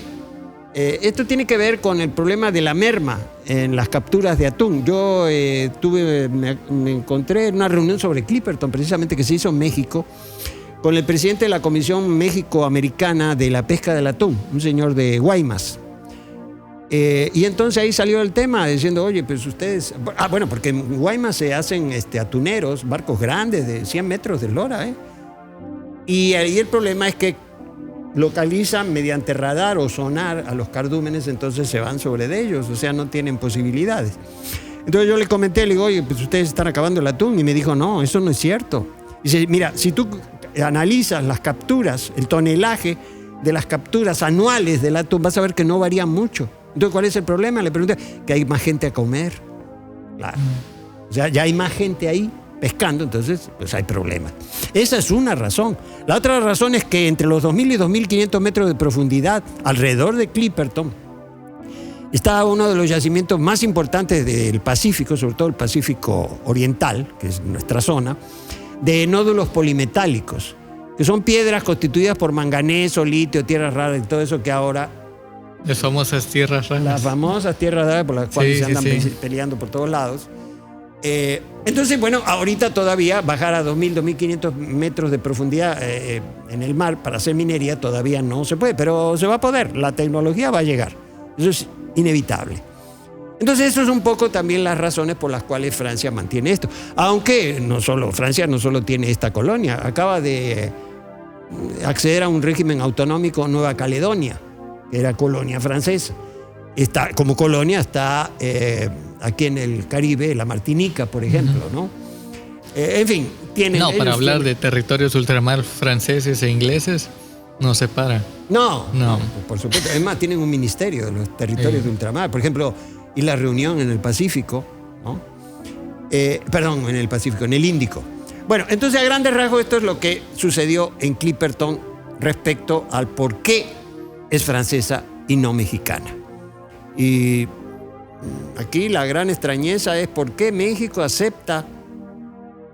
Esto tiene que ver con el problema de la merma en las capturas de atún. Yo me encontré en una reunión sobre Clipperton, precisamente, que se hizo en México, con el presidente de la Comisión México-Americana de la Pesca del Atún, un señor de Guaymas. Y entonces ahí salió el tema diciendo, oye, pues ustedes... bueno, porque en Guaymas se hacen atuneros, barcos grandes de 100 metros de eslora, Y ahí el problema es que localizan mediante radar o sonar a los cardúmenes, entonces se van sobre de ellos, o sea, no tienen posibilidades. Entonces yo le comenté, le digo, oye, pues ustedes están acabando el atún, y me dijo, no, eso no es cierto. Dice, mira, si tú analizas las capturas, el tonelaje de las capturas anuales del atún, vas a ver que no varían mucho. Entonces, ¿cuál es el problema? Le pregunté, que hay más gente a comer. Claro. O sea, ya hay más gente ahí pescando, entonces pues hay problemas. Esa es una razón. La otra razón es que entre los 2.000 y 2.500 metros de profundidad, alrededor de Clipperton, está uno de los yacimientos más importantes del Pacífico, sobre todo el Pacífico Oriental, que es nuestra zona, de nódulos polimetálicos, que son piedras constituidas por manganeso, litio, tierras raras y todo eso que ahora... Las famosas tierras raras. Las famosas tierras raras por las cuales se andan peleando por todos lados. Entonces, bueno, ahorita todavía bajar a 2.000, 2.500 metros de profundidad en el mar para hacer minería todavía no se puede, pero se va a poder. La tecnología va a llegar. Eso es inevitable. Entonces, eso es un poco también las razones por las cuales Francia mantiene esto. Aunque Francia no solo tiene esta colonia, acaba de acceder a un régimen autonómico Nueva Caledonia, que era colonia francesa. Como colonia está aquí en el Caribe, la Martinica, por ejemplo, ¿no? En fin, tienen... No, para hablar de territorios ultramar franceses e ingleses, no se para. No, por supuesto. Es más, tienen un ministerio de los territorios de ultramar. Por ejemplo, y la reunión en el Pacífico, ¿no? Perdón, en el Pacífico, en el Índico. Bueno, entonces a grandes rasgos esto es lo que sucedió en Clipperton respecto al por qué es francesa y no mexicana. Y aquí la gran extrañeza es por qué México acepta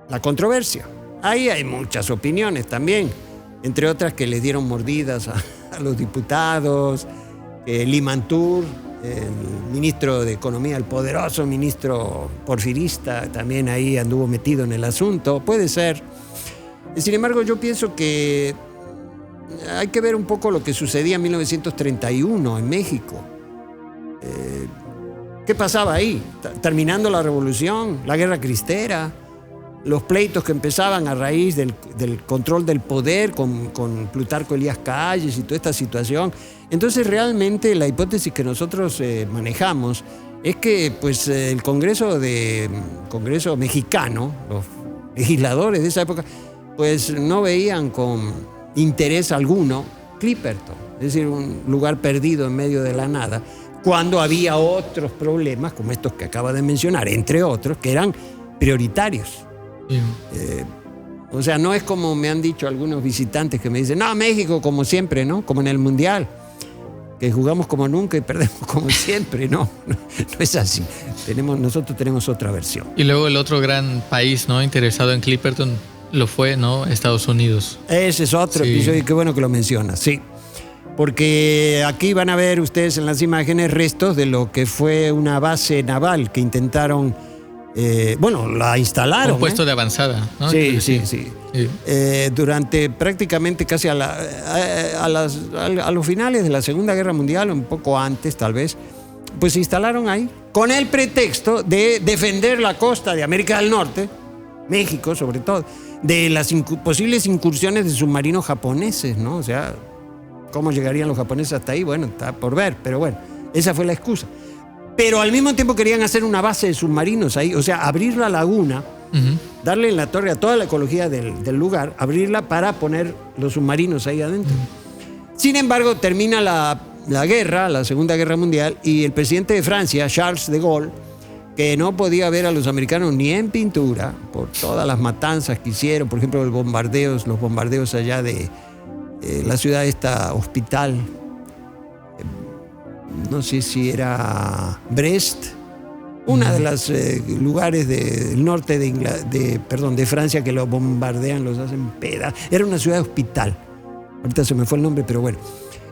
la controversia. Ahí hay muchas opiniones también, entre otras que le dieron mordidas a los diputados, Limantour, el ministro de Economía, el poderoso ministro porfirista, también ahí anduvo metido en el asunto. Puede ser. Sin embargo, yo pienso que hay que ver un poco lo que sucedía en 1931 en México. ¿Qué pasaba ahí? Terminando la revolución, la guerra cristera, los pleitos que empezaban a raíz del control del poder con Plutarco Elías Calles y toda esta situación. Entonces realmente la hipótesis que nosotros manejamos es que pues, el Congreso mexicano, los legisladores de esa época, pues no veían con interés alguno Clipperton, es decir, un lugar perdido en medio de la nada, cuando había otros problemas como estos que acaba de mencionar, entre otros, que eran prioritarios. O sea, no es como me han dicho algunos visitantes que me dicen, no, México como siempre, ¿no? Como en el Mundial, que jugamos como nunca y perdemos como siempre. No es así. Nosotros tenemos otra versión. Y luego el otro gran país, ¿no?, interesado en Clipperton lo fue, ¿no?, Estados Unidos. Ese es otro episodio, y qué bueno que lo mencionas, sí. Porque aquí van a ver ustedes en las imágenes restos de lo que fue una base naval que intentaron, la instalaron. Un puesto de avanzada, ¿no? Sí. Durante prácticamente casi a los finales de la Segunda Guerra Mundial, un poco antes tal vez, pues se instalaron ahí con el pretexto de defender la costa de América del Norte, México sobre todo, de las posibles incursiones de submarinos japoneses, ¿no? O sea, ¿cómo llegarían los japoneses hasta ahí? Bueno, está por ver, pero bueno, esa fue la excusa. Pero al mismo tiempo querían hacer una base de submarinos ahí, o sea, abrir la laguna, darle en la torre a toda la ecología del lugar, abrirla para poner los submarinos ahí adentro. Sin embargo, termina la guerra, la Segunda Guerra Mundial, y el presidente de Francia, Charles de Gaulle, que no podía ver a los americanos ni en pintura por todas las matanzas que hicieron, por ejemplo, los bombardeos allá de la ciudad esta Hospital, no sé si era Brest, una de los lugares del norte de Francia, que los bombardean, los hacen pedazos. Era una ciudad hospital. Ahorita se me fue el nombre, pero bueno.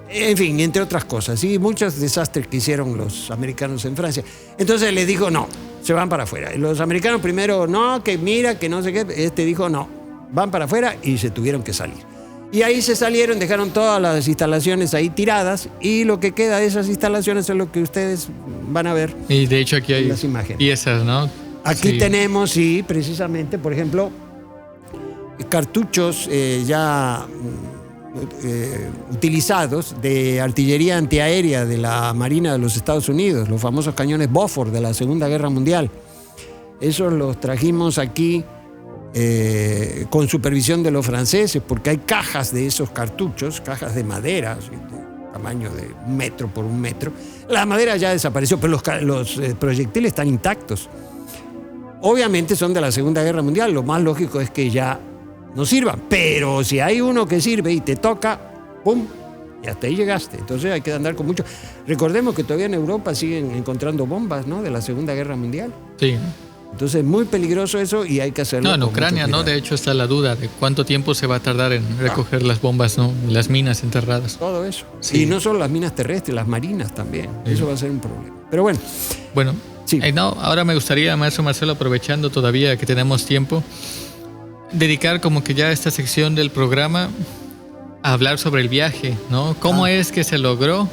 En fin, entre otras cosas. Y muchos desastres que hicieron los americanos en Francia. Entonces les dijo, no, se van para afuera. Y los americanos primero, no, que mira, que no sé qué. Dijo, no, van para afuera, y se tuvieron que salir. Y ahí se salieron, dejaron todas las instalaciones ahí tiradas, y lo que queda de esas instalaciones es lo que ustedes van a ver. Y de hecho aquí hay las imágenes. Piezas, ¿no? Aquí tenemos, sí, precisamente, por ejemplo, cartuchos utilizados de artillería antiaérea de la Marina de los Estados Unidos, los famosos cañones Bofors de la Segunda Guerra Mundial. Esos los trajimos aquí con supervisión de los franceses, porque hay cajas de esos cartuchos, cajas de madera, de tamaño de 1 metro por 1 metro. La madera ya desapareció, pero los proyectiles están intactos. Obviamente son de la Segunda Guerra Mundial, lo más lógico es que ya no sirvan, pero si hay uno que sirve y te toca, ¡pum!, y hasta ahí llegaste. Entonces hay que andar con mucho. Recordemos que todavía en Europa siguen encontrando bombas, ¿no?, de la Segunda Guerra Mundial. Sí. Entonces es muy peligroso eso, y hay que hacerlo. No, en Ucrania, ¿no? De hecho está la duda de cuánto tiempo se va a tardar en recoger las bombas, ¿no?, las minas enterradas. Todo eso. Sí. Y no solo las minas terrestres, las marinas también. Sí. Eso va a ser un problema. Pero bueno. Bueno, sí. Ahora me gustaría, maestro Marcelo, aprovechando todavía que tenemos tiempo, dedicar como que ya esta sección del programa a hablar sobre el viaje, ¿no? ¿Cómo es que se logró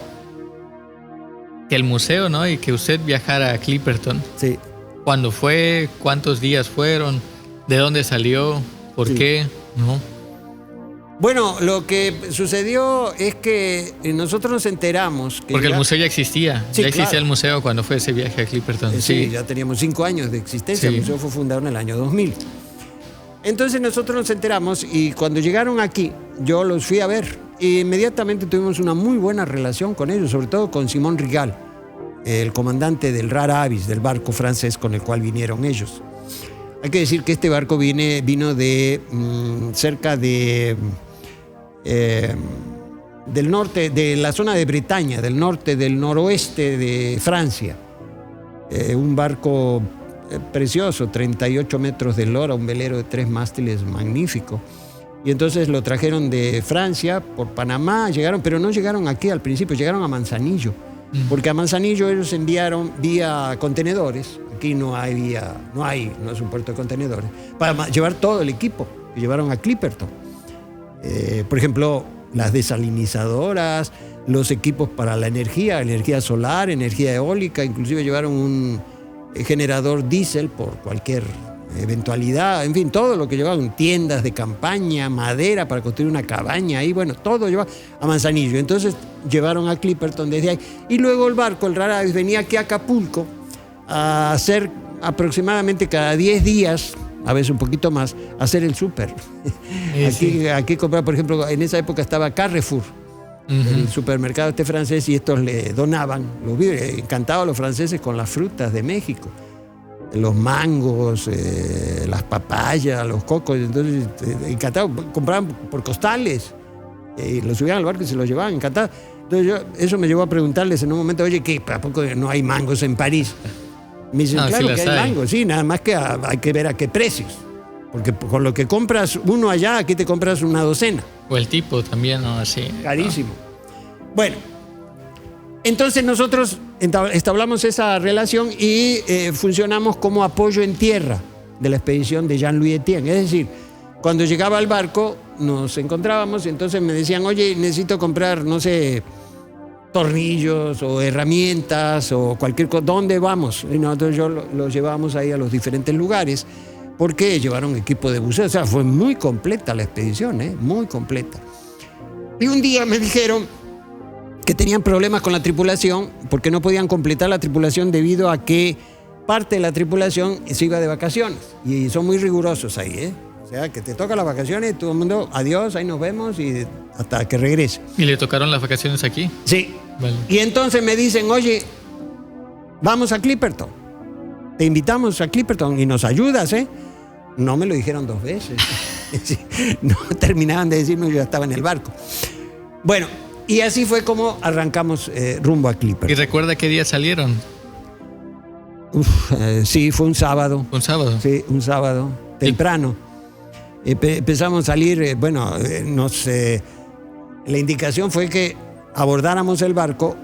que el museo, ¿no?, y que usted viajara a Clipperton? Sí. ¿Cuándo fue? ¿Cuántos días fueron? ¿De dónde salió? ¿Por qué? ¿No? Bueno, lo que sucedió es que nosotros nos enteramos que porque el museo ya existía. Sí, ya existía, claro. El museo cuando fue ese viaje a Clipperton. Sí, ya teníamos 5 años de existencia. Sí. El museo fue fundado en el año 2000. Entonces nosotros nos enteramos, y cuando llegaron aquí, yo los fui a ver. E inmediatamente tuvimos una muy buena relación con ellos, sobre todo con Simón Rigal, el comandante del Rar Avis, del barco francés con el cual vinieron ellos. Hay que decir que este barco vino de cerca de del norte, de la zona de Bretaña, del norte, del noroeste de Francia. Un barco precioso, 38 metros de eslora, un velero de 3 mástiles magnífico. Y entonces lo trajeron de Francia por Panamá, llegaron, pero no llegaron aquí al principio, llegaron a Manzanillo. Porque a Manzanillo ellos enviaron vía contenedores. Aquí no es un puerto de contenedores, para llevar todo el equipo que llevaron a Clipperton. Por ejemplo, las desalinizadoras, los equipos para la energía solar, energía eólica, inclusive llevaron un generador diésel por cualquier eventualidad, en fin, todo lo que llevaban, tiendas de campaña, madera para construir una cabaña ahí, bueno, todo llevaba a Manzanillo. Entonces llevaron a Clipperton desde ahí. Y luego el barco, el Rara Avis, venía aquí a Acapulco a hacer aproximadamente cada 10 días, a veces un poquito más, a hacer el súper. Aquí comprar, por ejemplo, en esa época estaba Carrefour, el supermercado francés, y estos le donaban, los vi encantados los franceses con las frutas de México. Los mangos, las papayas, los cocos, entonces encantados, compraban por costales, los subían al barco y se los llevaban, encantados. Entonces eso me llevó a preguntarles en un momento, oye, ¿qué? ¿A poco no hay mangos en París? Me dicen, no, claro sí que hay mangos, sí, nada más que hay que ver a qué precios. Porque con lo que compras uno allá, aquí te compras una docena. O el tipo también, ¿no? Así. Carísimo. Bueno, entonces nosotros entablamos esa relación y funcionamos como apoyo en tierra de la expedición de Jean-Louis Etienne. Es decir, cuando llegaba al barco nos encontrábamos y entonces me decían, oye, necesito comprar, no sé, tornillos o herramientas o cualquier cosa. ¿Dónde vamos? Y nosotros los llevábamos ahí a los diferentes lugares porque llevaron equipo de buceo. O sea, fue muy completa la expedición, muy completa. Y un día me dijeron que tenían problemas con la tripulación porque no podían completar la tripulación debido a que parte de la tripulación se iba de vacaciones y son muy rigurosos ahí, O sea, que te toca las vacaciones, todo el mundo, adiós, ahí nos vemos y hasta que regrese. ¿Y le tocaron las vacaciones aquí? Sí. Vale. Y entonces me dicen, oye, vamos a Clipperton, te invitamos a Clipperton y nos ayudas, No me lo dijeron 2 veces. No terminaban de decirme, yo ya estaba en el barco. Bueno, y así fue como arrancamos rumbo a Clipperton. ¿Y recuerda qué día salieron? Sí, fue un sábado. ¿Un sábado? Sí, un sábado, temprano. Empezamos a salir, la indicación fue que abordáramos el barco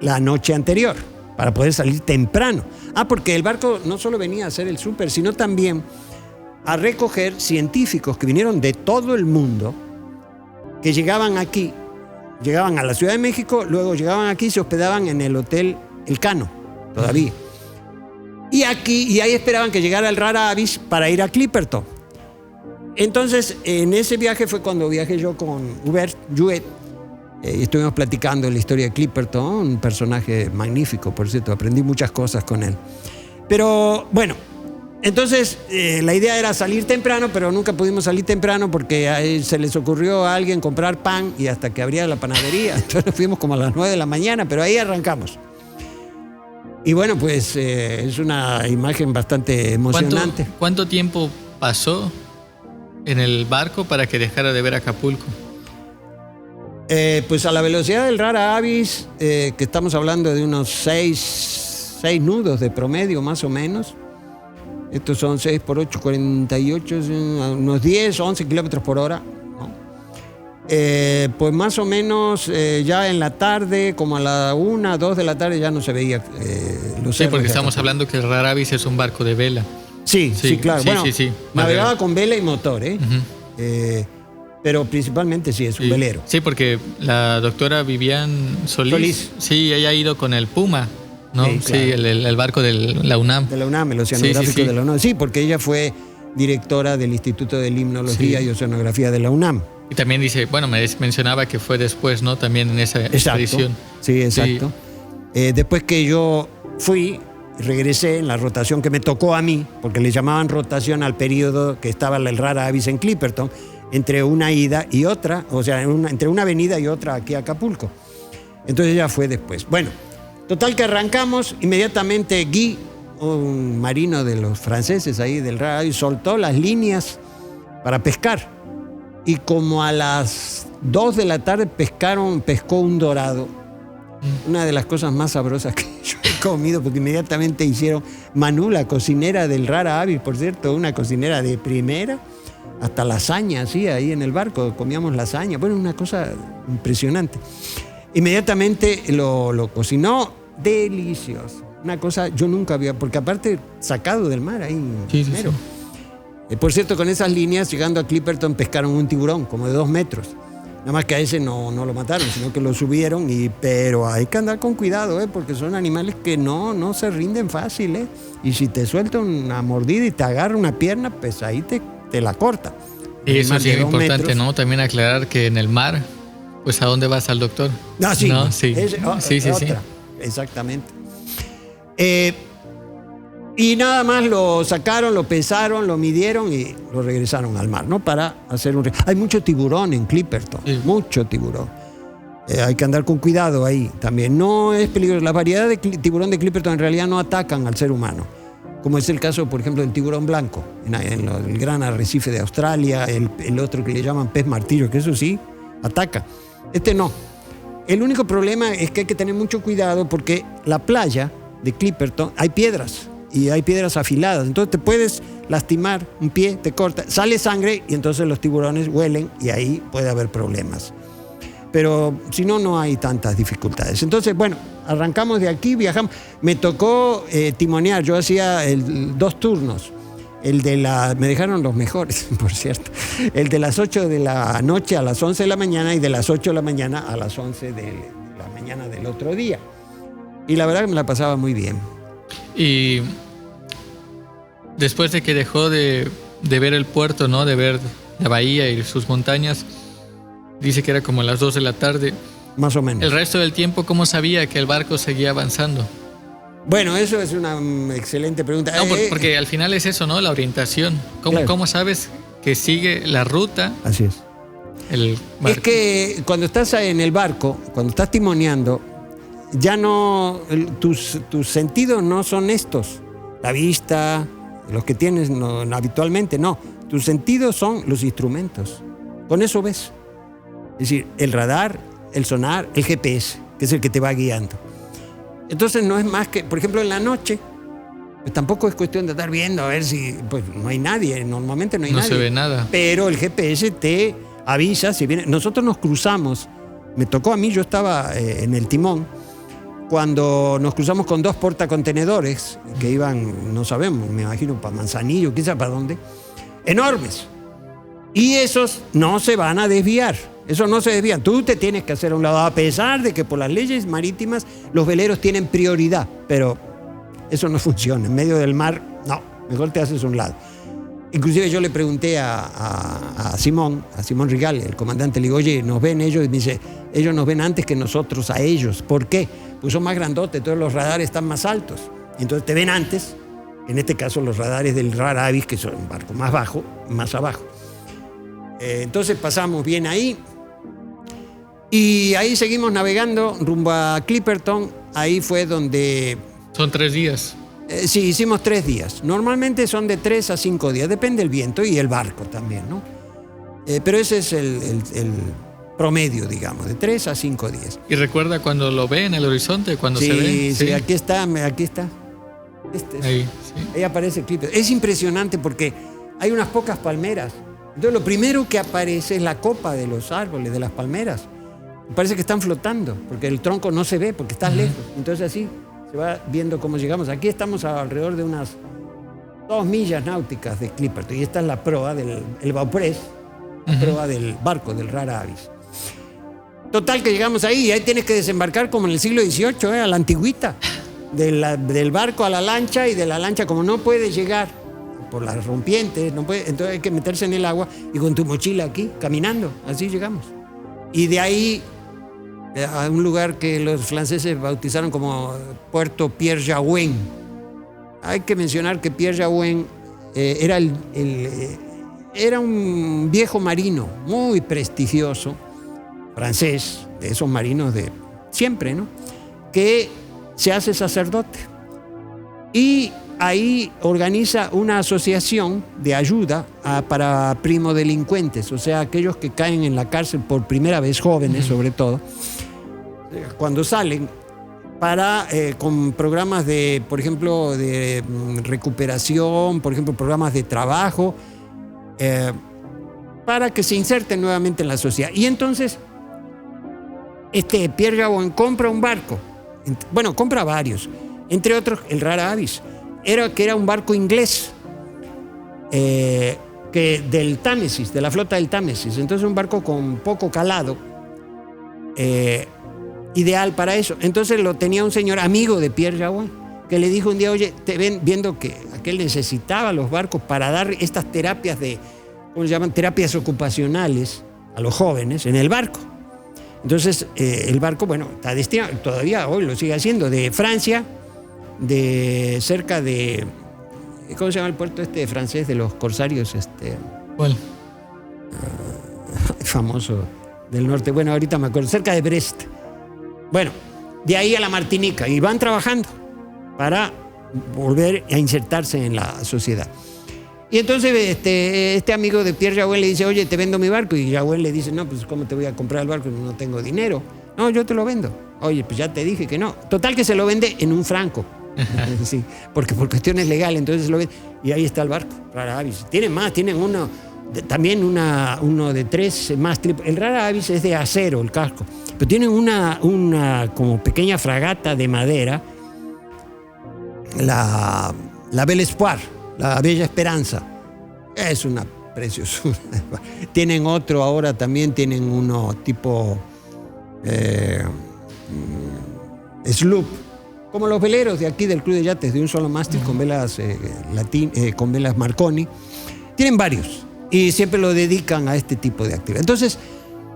la noche anterior para poder salir temprano. Porque el barco no solo venía a hacer el súper, sino también a recoger científicos que vinieron de todo el mundo, que llegaban aquí, llegaban a la Ciudad de México, luego llegaban aquí y se hospedaban en el Hotel Elcano, todavía. Y ahí esperaban que llegara el Rara Avis para ir a Clipperton. Entonces, en ese viaje fue cuando viajé yo con Hubert Jouet. Estuvimos platicando la historia de Clipperton, un personaje magnífico, por cierto, aprendí muchas cosas con él. Pero bueno, entonces la idea era salir temprano, pero nunca pudimos salir temprano porque se les ocurrió a alguien comprar pan y hasta que abría la panadería. Entonces fuimos como a las 9 de la mañana, pero ahí arrancamos. Y bueno, pues es una imagen bastante emocionante. ¿Cuánto tiempo pasó en el barco para que dejara de ver Acapulco? Pues a la velocidad del Rara Avis, que estamos hablando de unos 6 nudos de promedio más o menos. Estos son 6 por 8, 48, unos 10 o 11 kilómetros por hora, ¿no? Pues más o menos ya en la tarde, como a la 1, 2 de la tarde ya no se veía los cerros. Sí, porque estamos hablando que el Rara Avis es un barco de vela. Sí, claro. Sí, bueno, sí. Navegaba con vela y motor, pero principalmente sí, es un velero. Sí, porque la doctora Vivian Solís. Sí, ella ha ido con el Puma, ¿no? Sí, claro. Sí, el barco de la UNAM. De la UNAM, el oceanográfico de la UNAM. Sí, porque ella fue directora del Instituto de Limnología y Oceanografía de la UNAM. Y también dice, mencionaba que fue después, ¿no? También en esa expedición. Sí, exacto. Sí. Después que yo fui, regresé en la rotación que me tocó a mí, porque le llamaban rotación al periodo que estaba el Rara Avis en Clipperton, entre una ida y otra, o sea, entre una avenida y otra aquí a Acapulco. Entonces ya fue después. Bueno, total que arrancamos, inmediatamente Guy, un marino de los franceses ahí del Rara Avis, soltó las líneas para pescar. Y como a las 2 de la tarde pescó un dorado. Una de las cosas más sabrosas que yo he comido, porque inmediatamente hicieron Manu, la cocinera del Rara Avis, por cierto, una cocinera de primera, hasta lasaña, así, ahí en el barco, comíamos lasaña. Bueno, una cosa impresionante. Inmediatamente lo cocinó, delicioso. Una cosa yo nunca había, porque aparte sacado del mar ahí primero. Sí. Por cierto, con esas líneas, llegando a Clipperton, pescaron un tiburón como de 2 metros. Nada más que a ese no lo mataron, sino que lo subieron. Pero hay que andar con cuidado, porque son animales que no se rinden fácil. Y si te suelta una mordida y te agarra una pierna, pues ahí te la corta. Y eso sí es importante, ¿no? También aclarar que en el mar, pues ¿a dónde vas al doctor? No, sí. ¿No? Sí. Sí. Exactamente. Y nada más lo sacaron, lo pesaron, lo midieron y lo regresaron al mar, ¿no? Para hacer Hay mucho tiburón en Clipperton, mucho tiburón. Hay que andar con cuidado ahí también. No es peligroso. La variedad de tiburón de Clipperton en realidad no atacan al ser humano, como es el caso, por ejemplo, del tiburón blanco, en el gran arrecife de Australia, el otro que le llaman pez martillo, que eso sí, ataca. Este no. El único problema es que hay que tener mucho cuidado porque la playa de Clipperton hay piedras. Y hay piedras afiladas, entonces te puedes lastimar un pie, te corta, sale sangre y entonces los tiburones huelen y ahí puede haber problemas. Pero si no hay tantas dificultades. Entonces, bueno, arrancamos de aquí, viajamos. Me tocó timonear, yo hacía 2 turnos. Me dejaron los mejores, por cierto. El de las 8 de la noche a las 11 de la mañana y de las 8 de la mañana a las 11 de la mañana del otro día. Y la verdad que me la pasaba muy bien. Y después de que dejó de ver el puerto, ¿no? De ver la bahía y sus montañas, dice que era como a las 2 de la tarde. Más o menos. El resto del tiempo, ¿cómo sabía que el barco seguía avanzando? Bueno, eso es una excelente pregunta. No, porque al final es eso, ¿no? La orientación. ¿Cómo sabes que sigue la ruta? Así es. El barco. Es que cuando estás en el barco, cuando estás timoneando, ya no, tus sentidos no son estos, la vista, los que tienes habitualmente, no. Tus sentidos son los instrumentos. Con eso ves. Es decir, el radar, el sonar, el GPS, que es el que te va guiando. Entonces no es más que, por ejemplo, en la noche, pues tampoco es cuestión de estar viendo a ver si, pues no hay nadie, normalmente no hay nadie. No se ve nada. Pero el GPS te avisa si viene. Nosotros nos cruzamos, me tocó a mí, yo estaba en el timón, cuando nos cruzamos con 2 portacontenedores que iban, no sabemos, me imagino para Manzanillo, quién sabe para dónde, enormes. Y esos no se van a desviar, esos no se desvían. Tú te tienes que hacer a un lado, a pesar de que por las leyes marítimas los veleros tienen prioridad, pero eso no funciona. En medio del mar, no, mejor te haces a un lado. Inclusive yo le pregunté a Simón Rigal, el comandante, le digo, oye, ¿nos ven ellos? Y me dice, ellos nos ven antes que nosotros a ellos. ¿Por qué? Pues son más grandotes, todos los radares están más altos. Entonces te ven antes, en este caso los radares del Rara Avis, que son un barco más bajo, más abajo. Entonces pasamos bien ahí. Y ahí seguimos navegando rumbo a Clipperton. Ahí fue donde... Son 3 días. Sí, hicimos 3 días. Normalmente son de 3 a 5 días, depende del viento y el barco también, ¿no? Pero ese es el promedio, digamos, de 3 a 5 días. ¿Y recuerda cuando lo ve en el horizonte, cuando se ve? Sí, aquí está. Ahí aparece el clip. Es impresionante porque hay unas pocas palmeras. Entonces lo primero que aparece es la copa de los árboles, de las palmeras. Parece que están flotando, porque el tronco no se ve, porque estás lejos. Entonces así se va viendo cómo llegamos. Aquí estamos alrededor de unas 2 millas náuticas de Clipperton. Y esta es la proa del Bauprés, la proa del barco, del Rara Avis. Total que llegamos ahí y ahí tienes que desembarcar como en el siglo XVIII, a la antigüita. Del barco a la lancha, y de la lancha, como no puedes llegar por las rompientes, entonces hay que meterse en el agua y con tu mochila aquí, caminando. Así llegamos. Y de ahí a un lugar que los franceses bautizaron como Puerto Pierre-Jaouin. Hay que mencionar que Pierre-Jaouin era un viejo marino muy prestigioso, francés, de esos marinos de siempre, ¿no? Que se hace sacerdote. Y ahí organiza una asociación de ayuda para primodelincuentes, o sea, aquellos que caen en la cárcel por primera vez, jóvenes sobre todo, cuando salen, con programas de, por ejemplo, de recuperación, por ejemplo, programas de trabajo, para que se inserten nuevamente en la sociedad. Y entonces, Pierre Jaouin compra un barco, bueno, compra varios, entre otros el Rara Avis, que era un barco inglés, del Támesis, de la flota del Támesis. Entonces un barco con poco calado, ideal para eso. Entonces lo tenía un señor amigo de Pierre Jaouin, que le dijo un día, oye, viendo que aquel necesitaba los barcos para dar estas terapias ¿cómo se llaman? Terapias ocupacionales a los jóvenes en el barco. Entonces el barco, bueno, está destinado, todavía hoy lo sigue haciendo, de Francia, de cerca de, ¿cómo se llama el puerto francés de los corsarios? ¿Cuál? Famoso del norte, bueno, ahorita me acuerdo, cerca de Brest. Bueno, de ahí a la Martinica, y van trabajando para volver a insertarse en la sociedad. Y entonces este amigo de Pierre Jaouin le dice, oye, te vendo mi barco. Y Jaouin le dice, no, pues ¿cómo te voy a comprar el barco? No tengo dinero. No, yo te lo vendo. Oye, pues ya te dije que no. Total que se lo vende en un franco. Sí, porque por cuestiones legales, entonces se lo vende. Y ahí está el barco, Rara Avis. Tienen más, tienen uno de 3 más triple. El Rara Avis es de acero, el casco. Pero tienen una como pequeña fragata de madera, la Belle Espoir, la Bella Esperanza. Es una preciosura. Tienen otro ahora también, tienen uno tipo sloop, como los veleros de aquí del Club de Yates, de un solo mástil con velas con velas Marconi. Tienen varios y siempre lo dedican a este tipo de actividad. Entonces,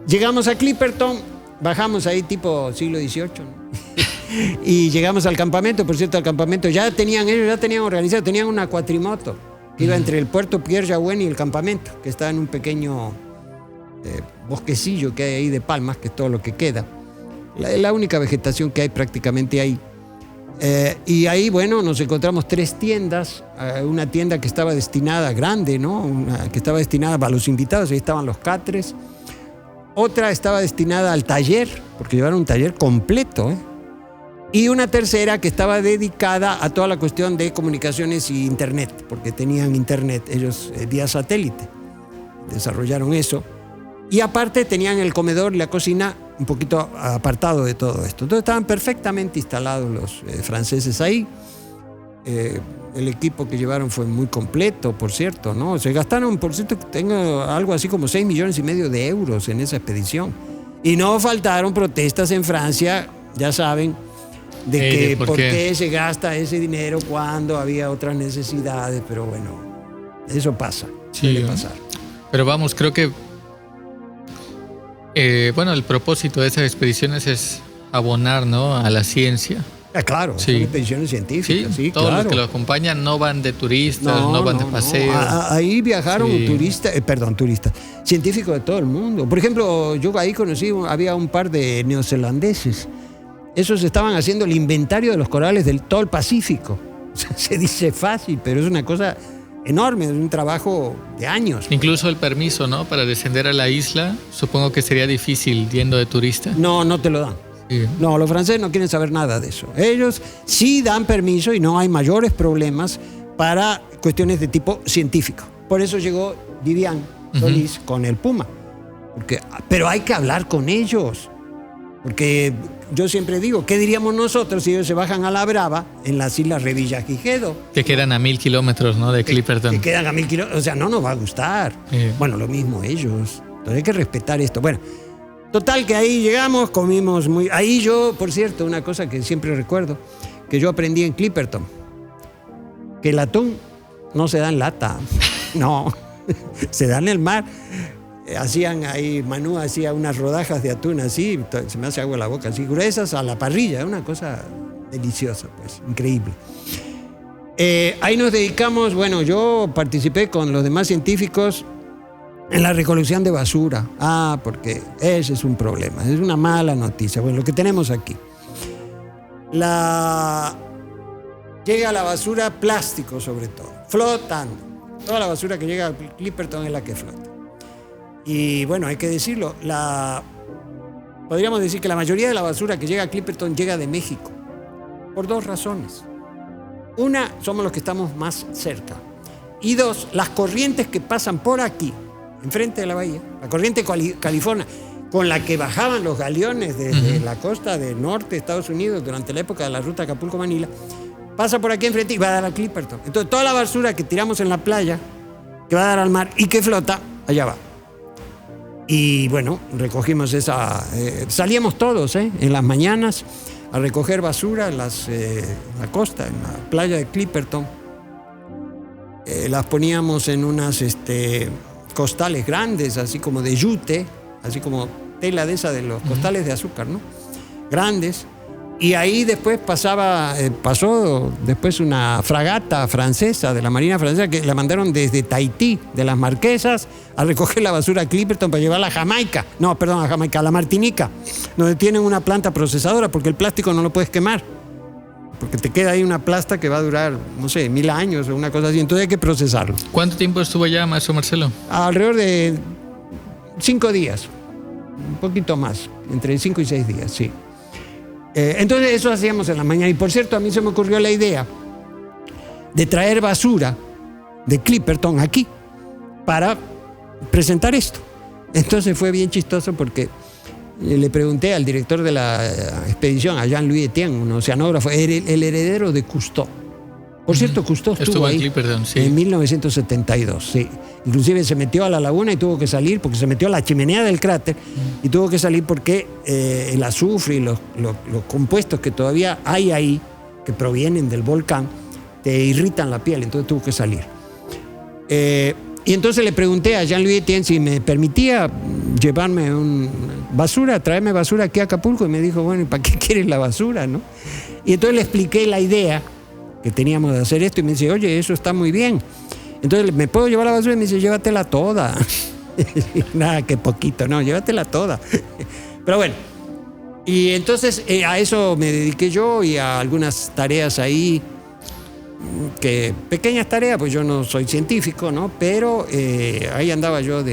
llegamos a Clipperton, bajamos ahí tipo siglo XVIII, ¿no? Y llegamos al campamento. Por cierto, al campamento ellos ya tenían organizado, tenían una cuatrimoto que iba entre el puerto Pierre Jaouin y el campamento, que está en un pequeño bosquecillo que hay ahí de palmas, que es todo lo que queda. La única vegetación que hay prácticamente ahí. Y ahí, bueno, nos encontramos 3 tiendas. Una tienda que estaba destinada, grande, ¿no? Que estaba destinada para los invitados, ahí estaban los catres. Otra estaba destinada al taller, porque llevaron un taller completo, Y una tercera que estaba dedicada a toda la cuestión de comunicaciones y internet, porque tenían internet ellos vía satélite. Desarrollaron eso. Y aparte tenían el comedor y la cocina un poquito apartado de todo esto. Entonces estaban perfectamente instalados los franceses ahí. El equipo que llevaron fue muy completo, por cierto, ¿no? Se gastaron, por cierto, tengo algo así como 6,5 millones de euros en esa expedición. Y no faltaron protestas en Francia, ya saben, de que por qué se gasta ese dinero cuando había otras necesidades, pero bueno, eso pasa, suele pasar. Pero vamos, creo que el propósito de esas expediciones es abonar, ¿no?, a la ciencia. Claro, son expediciones científicas, sí, todos claro. los que lo acompañan no van de turistas, no van de paseo. Ahí viajaron turistas, científicos de todo el mundo. Por ejemplo, yo ahí conocí, había un par de neozelandeses. Esos estaban haciendo el inventario de los corales del todo el Pacífico. O sea, se dice fácil, pero es una cosa enorme, es un trabajo de años. Incluso el permiso, ¿no?, para descender a la isla, supongo que sería difícil yendo de turista. No te lo dan. Sí. No, los franceses no quieren saber nada de eso. Ellos sí dan permiso y no hay mayores problemas para cuestiones de tipo científico. Por eso llegó Vivian Solís con el Puma. Pero hay que hablar con ellos. Porque yo siempre digo, ¿qué diríamos nosotros si ellos se bajan a la Brava en las islas Revillagigedo? Que quedan a 1,000 kilómetros, ¿no?, de Clipperton. Que quedan a 1,000 kilómetros. O sea, no nos va a gustar. Bueno, lo mismo ellos. Entonces hay que respetar esto. Bueno, total que ahí llegamos, comimos muy... Ahí yo, por cierto, una cosa que siempre recuerdo, que yo aprendí en Clipperton, que el atún no se da en lata. No, se da en el mar. Hacían ahí, Manu hacía unas rodajas de atún así, se me hace agua en la boca, así gruesas a la parrilla, una cosa deliciosa, pues, increíble. Ahí nos dedicamos, bueno, yo participé con los demás científicos en la recolección de basura. Porque ese es un problema, es una mala noticia. Bueno, lo que tenemos aquí. Llega la basura, plástico sobre todo, flotando. Toda la basura que llega a Clipperton es la que flota. Y bueno, hay que decirlo, podríamos decir que la mayoría de la basura que llega a Clipperton llega de México, por 2 razones. Una, somos los que estamos más cerca. Y 2, las corrientes que pasan por aquí, enfrente de la bahía, la corriente California, con la que bajaban los galeones desde la costa del norte de Estados Unidos durante la época de la ruta Acapulco-Manila, pasa por aquí enfrente y va a dar a Clipperton. Entonces, toda la basura que tiramos en la playa que va a dar al mar y que flota, allá va. Y bueno, recogimos esa... salíamos todos en las mañanas a recoger basura en la costa, en la playa de Clipperton. Las poníamos en unas costales grandes, así como de yute, así como tela de esa de los costales de azúcar, ¿no? Grandes. Y ahí después pasó después una fragata francesa, de la Marina Francesa, que la mandaron desde Tahití, de las Marquesas, a recoger la basura a Clipperton para llevarla a Jamaica. No, perdón, a Jamaica, a la Martinica, donde tienen una planta procesadora, porque el plástico no lo puedes quemar. Porque te queda ahí una plasta que va a durar, no sé, 1000 años o una cosa así. Entonces hay que procesarlo. ¿Cuánto tiempo estuvo allá, maestro Marcelo? Alrededor de 5 días. Un poquito más, entre 5 y 6 días, sí. Entonces eso hacíamos en la mañana. Y por cierto, a mí se me ocurrió la idea de traer basura de Clipperton aquí para presentar esto. Entonces fue bien chistoso porque le pregunté al director de la expedición, a Jean-Louis Etienne, un oceanógrafo, el heredero de Cousteau. Por cierto, Cousteau estuvo ahí en Clipperton, sí. En 1972, sí. Inclusive se metió a la laguna y tuvo que salir porque se metió a la chimenea del cráter y tuvo que salir porque el azufre y los compuestos que todavía hay ahí, que provienen del volcán, te irritan la piel, entonces tuvo que salir. Y entonces le pregunté a Jean-Louis Etienne si me permitía llevarme traerme basura aquí a Acapulco, y me dijo, bueno, ¿y para qué quieres la basura, no? Y entonces le expliqué la idea que teníamos de hacer esto y me dice, oye, eso está muy bien. Entonces, ¿me puedo llevar la basura? Y me dice, llévatela toda. Nada, que poquito, no, llévatela toda. Pero bueno, y entonces a eso me dediqué yo y a algunas tareas ahí, pequeñas tareas, pues yo no soy científico, ¿no? Pero ahí andaba yo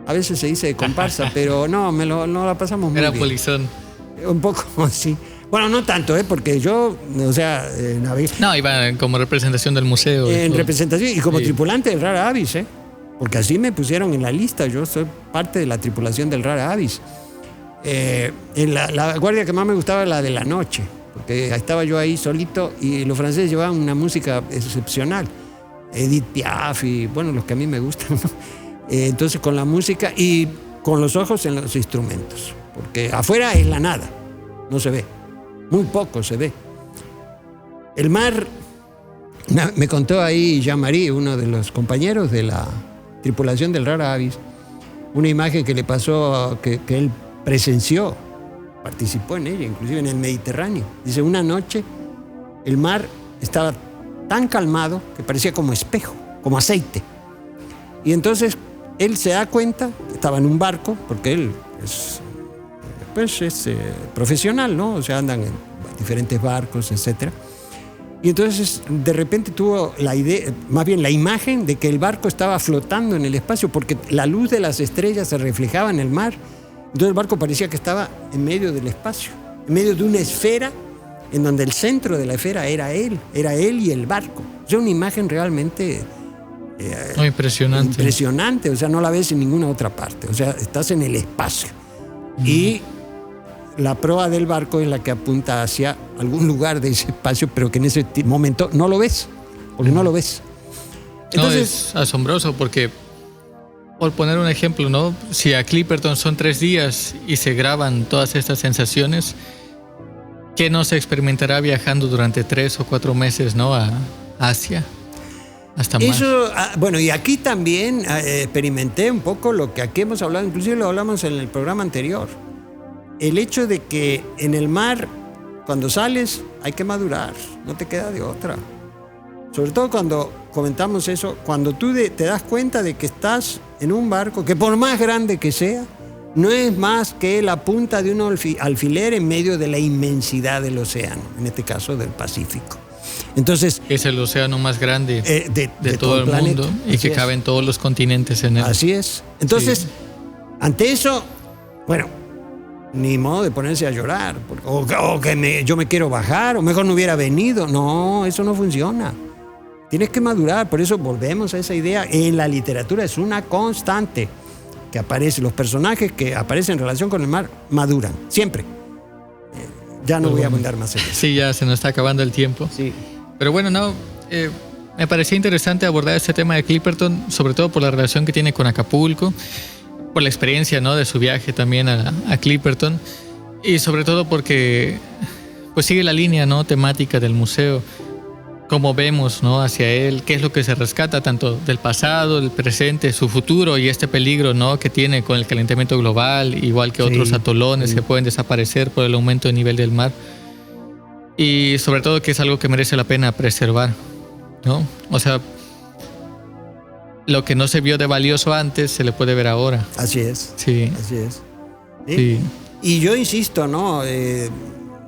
a veces se dice de comparsa, pero no, no la pasamos muy bien. Era polizón. Un poco así. Bueno, no tanto, porque yo, No, iba como representación del museo. En representación y como tripulante del Rara Avis, porque así me pusieron en la lista. Yo soy parte de la tripulación del Rara Avis. La guardia que más me gustaba era la de la noche, porque estaba yo ahí solito y los franceses llevaban una música excepcional. Edith Piaf y, bueno, los que a mí me gustan, ¿no? Entonces con la música y con los ojos en los instrumentos, porque afuera es la nada, no se ve. Muy poco se ve. El mar, me contó ahí Jean-Marie, uno de los compañeros de la tripulación del Rara Avis, una imagen que le pasó, que él presenció, participó en ella, inclusive en el Mediterráneo. Dice, una noche el mar estaba tan calmado que parecía como espejo, como aceite. Y entonces él se da cuenta, estaba en un barco, porque él es profesional, ¿no? O sea, andan en diferentes barcos, etc. Y entonces de repente tuvo la idea, más bien la imagen de que el barco estaba flotando en el espacio porque la luz de las estrellas se reflejaba en el mar. Entonces el barco parecía que estaba en medio del espacio, en medio de una esfera en donde el centro de la esfera era él y el barco. O sea, una imagen realmente impresionante, o sea, no la ves en ninguna otra parte, o sea, estás en el espacio. Y la proa del barco es la que apunta hacia algún lugar de ese espacio, pero que en ese momento no lo ves, porque no lo ves. Entonces, es asombroso porque, por poner un ejemplo, ¿no? Si a Clipperton son 3 días y se graban todas estas sensaciones, ¿qué no se experimentará viajando durante 3 o 4 meses, ¿no? A Asia, hasta más. Eso, bueno, y aquí también experimenté un poco lo que aquí hemos hablado, inclusive lo hablamos en el programa anterior. El hecho de que en el mar, cuando sales, hay que madurar, no te queda de otra. Sobre todo cuando comentamos eso, cuando tú te das cuenta de que estás en un barco que por más grande que sea, no es más que la punta de un alfiler en medio de la inmensidad del océano, en este caso del Pacífico. Entonces, es el océano más grande de todo el mundo y que caben todos los continentes en él. Así es. Entonces, ante eso, bueno, ni modo de ponerse a llorar, o que yo me quiero bajar, o mejor no hubiera venido. No, eso no funciona. Tienes que madurar, por eso volvemos a esa idea. En la literatura es una constante que aparece, los personajes que aparecen en relación con el mar maduran, siempre. Ya no voy a abundar más en eso. Sí, ya se nos está acabando el tiempo. Sí. Pero bueno, no, me parecía interesante abordar este tema de Clipperton, sobre todo por la relación que tiene con Acapulco, por la experiencia, ¿no?, de su viaje también a Clipperton, y sobre todo porque pues sigue la línea, ¿no?, temática del museo, cómo vemos, ¿no?, hacia él, qué es lo que se rescata tanto del pasado, del presente, su futuro y este peligro, ¿no?, que tiene con el calentamiento global, igual que otros atolones que pueden desaparecer por el aumento del nivel del mar. Y sobre todo que es algo que merece la pena preservar, ¿no? O sea, lo que no se vio de valioso antes se le puede ver ahora. Así es. Sí. Así es. ¿Sí? Sí. Y yo insisto, ¿no?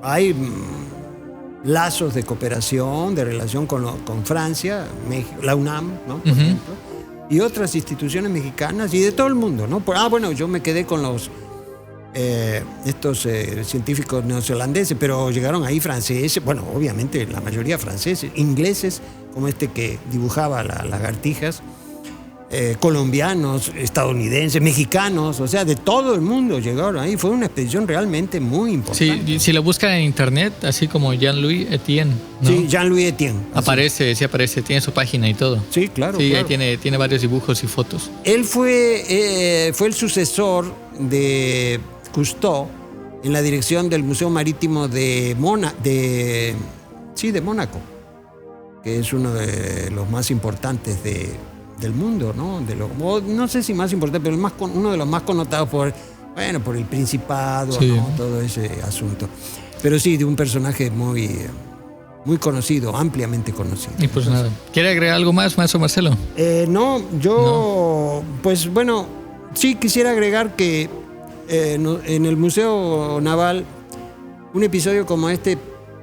Hay lazos de cooperación, de relación con Francia, México, la UNAM, ¿no?, por ejemplo, y otras instituciones mexicanas y de todo el mundo, ¿no? Bueno, yo me quedé con los estos científicos neozelandeses, pero llegaron ahí franceses, bueno, obviamente la mayoría franceses, ingleses, como este que dibujaba las lagartijas, colombianos, estadounidenses, mexicanos, o sea, de todo el mundo llegaron ahí. Fue una expedición realmente muy importante. Sí, si lo buscan en internet, así como Jean-Louis Etienne, ¿no? Sí, Jean-Louis Etienne. Aparece, tiene su página y todo. Sí, claro. Sí, claro. Ahí tiene varios dibujos y fotos. Él fue el sucesor de Cousteau en la dirección del Museo Marítimo de Mónaco, que es uno de los más importantes del mundo, ¿no? No sé si más importante, pero uno de los más connotados por el Principado, sí, ¿no?, todo ese asunto. Pero sí, de un personaje muy, muy conocido, ampliamente conocido. Y pues nada, ¿quiere agregar algo más, maestro Marcelo? Pues bueno, sí quisiera agregar que en el Museo Naval un episodio como este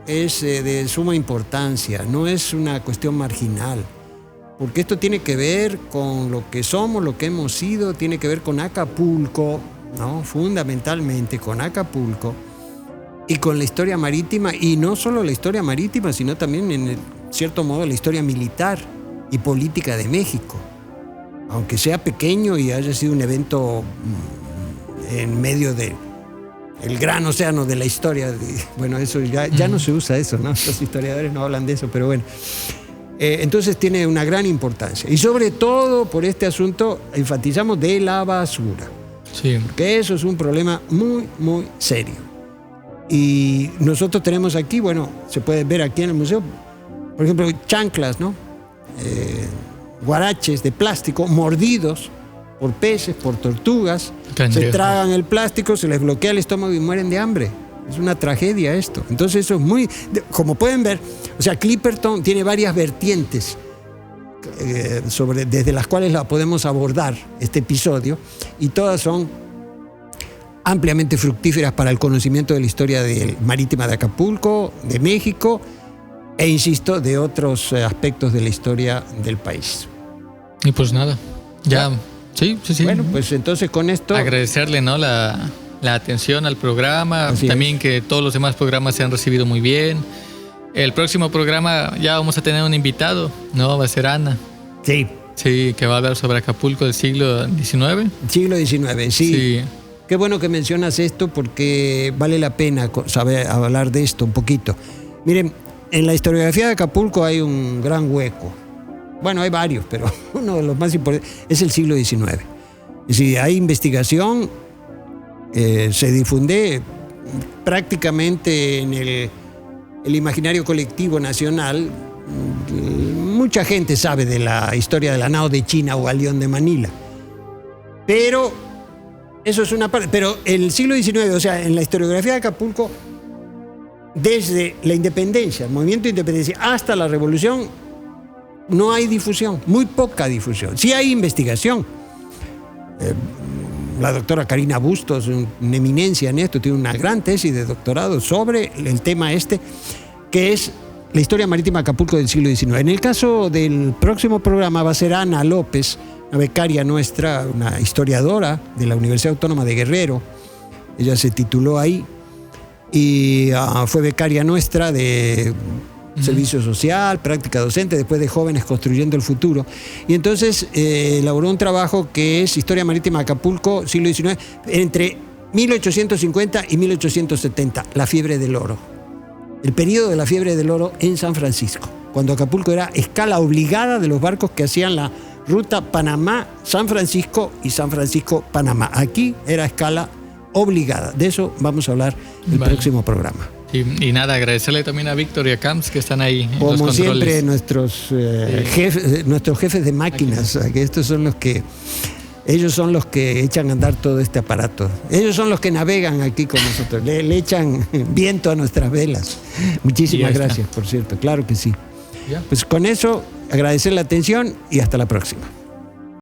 es de suma importancia, no es una cuestión marginal, porque esto tiene que ver con lo que somos, lo que hemos sido, tiene que ver con Acapulco, ¿no?, fundamentalmente con Acapulco y con la historia marítima, y no solo la historia marítima, sino también en cierto modo la historia militar y política de México, aunque sea pequeño y haya sido un evento en medio de el gran océano de la historia. Bueno, eso ya no se usa eso, ¿no? Los historiadores no hablan de eso, pero bueno. Entonces tiene una gran importancia. Y sobre todo por este asunto enfatizamos de la basura. Sí. Porque eso es un problema muy, muy serio. Y nosotros tenemos aquí, bueno, se puede ver aquí en el museo, por ejemplo, chanclas, ¿no? Guaraches de plástico mordidos por peces, por tortugas. Se tragan el plástico, se les bloquea el estómago y mueren de hambre. Es una tragedia esto. Entonces eso es muy... Como pueden ver, o sea, Clipperton tiene varias vertientes desde las cuales la podemos abordar este episodio, y todas son ampliamente fructíferas para el conocimiento de la historia marítima de Acapulco, de México, e insisto, de otros aspectos de la historia del país. Y pues nada, ya... Sí. Bueno, pues entonces con esto... Agradecerle, ¿no?, la atención al programa. Así también es. Que todos los demás programas se han recibido muy bien. El próximo programa ya vamos a tener un invitado, ¿no? Va a ser Ana. Sí. Sí, que va a hablar sobre Acapulco del siglo XIX. Siglo XIX, sí. Qué bueno que mencionas esto, porque vale la pena saber hablar de esto un poquito. Miren, en la historiografía de Acapulco hay un gran hueco. Bueno, hay varios, pero uno de los más importantes es el siglo XIX. Es decir, hay investigación, se difunde prácticamente en el imaginario colectivo nacional. Mucha gente sabe de la historia de la nao de China o galeón de Manila. Pero eso es una parte. Pero el siglo XIX, o sea, en la historiografía de Acapulco, desde la independencia, el movimiento de independencia hasta la revolución, no hay difusión, muy poca difusión. Sí hay investigación. La doctora Karina Bustos, una eminencia en esto, tiene una gran tesis de doctorado sobre el tema que es la historia marítima de Acapulco del siglo XIX. En el caso del próximo programa va a ser Ana López, una becaria nuestra, una historiadora de la Universidad Autónoma de Guerrero. Ella se tituló ahí y fue becaria nuestra de servicio social, práctica docente, después de Jóvenes Construyendo el Futuro. Y entonces elaboró un trabajo que es Historia Marítima de Acapulco, siglo XIX, entre 1850 y 1870, la fiebre del oro. El periodo de la fiebre del oro en San Francisco. cuando Acapulco era escala obligada de los barcos que hacían la ruta Panamá-San Francisco y San Francisco-Panamá. Aquí era escala obligada. De eso vamos a hablar el próximo programa. Y nada, agradecerle también a Víctor y a Camps que están ahí en los como controles. Siempre, nuestros jefes de máquinas, que estos son los que... Ellos son los que echan a andar todo este aparato. Ellos son los que navegan aquí con nosotros. Le echan viento a nuestras velas. Muchísimas gracias, por cierto. Claro que sí. Pues con eso, agradecer la atención y hasta la próxima.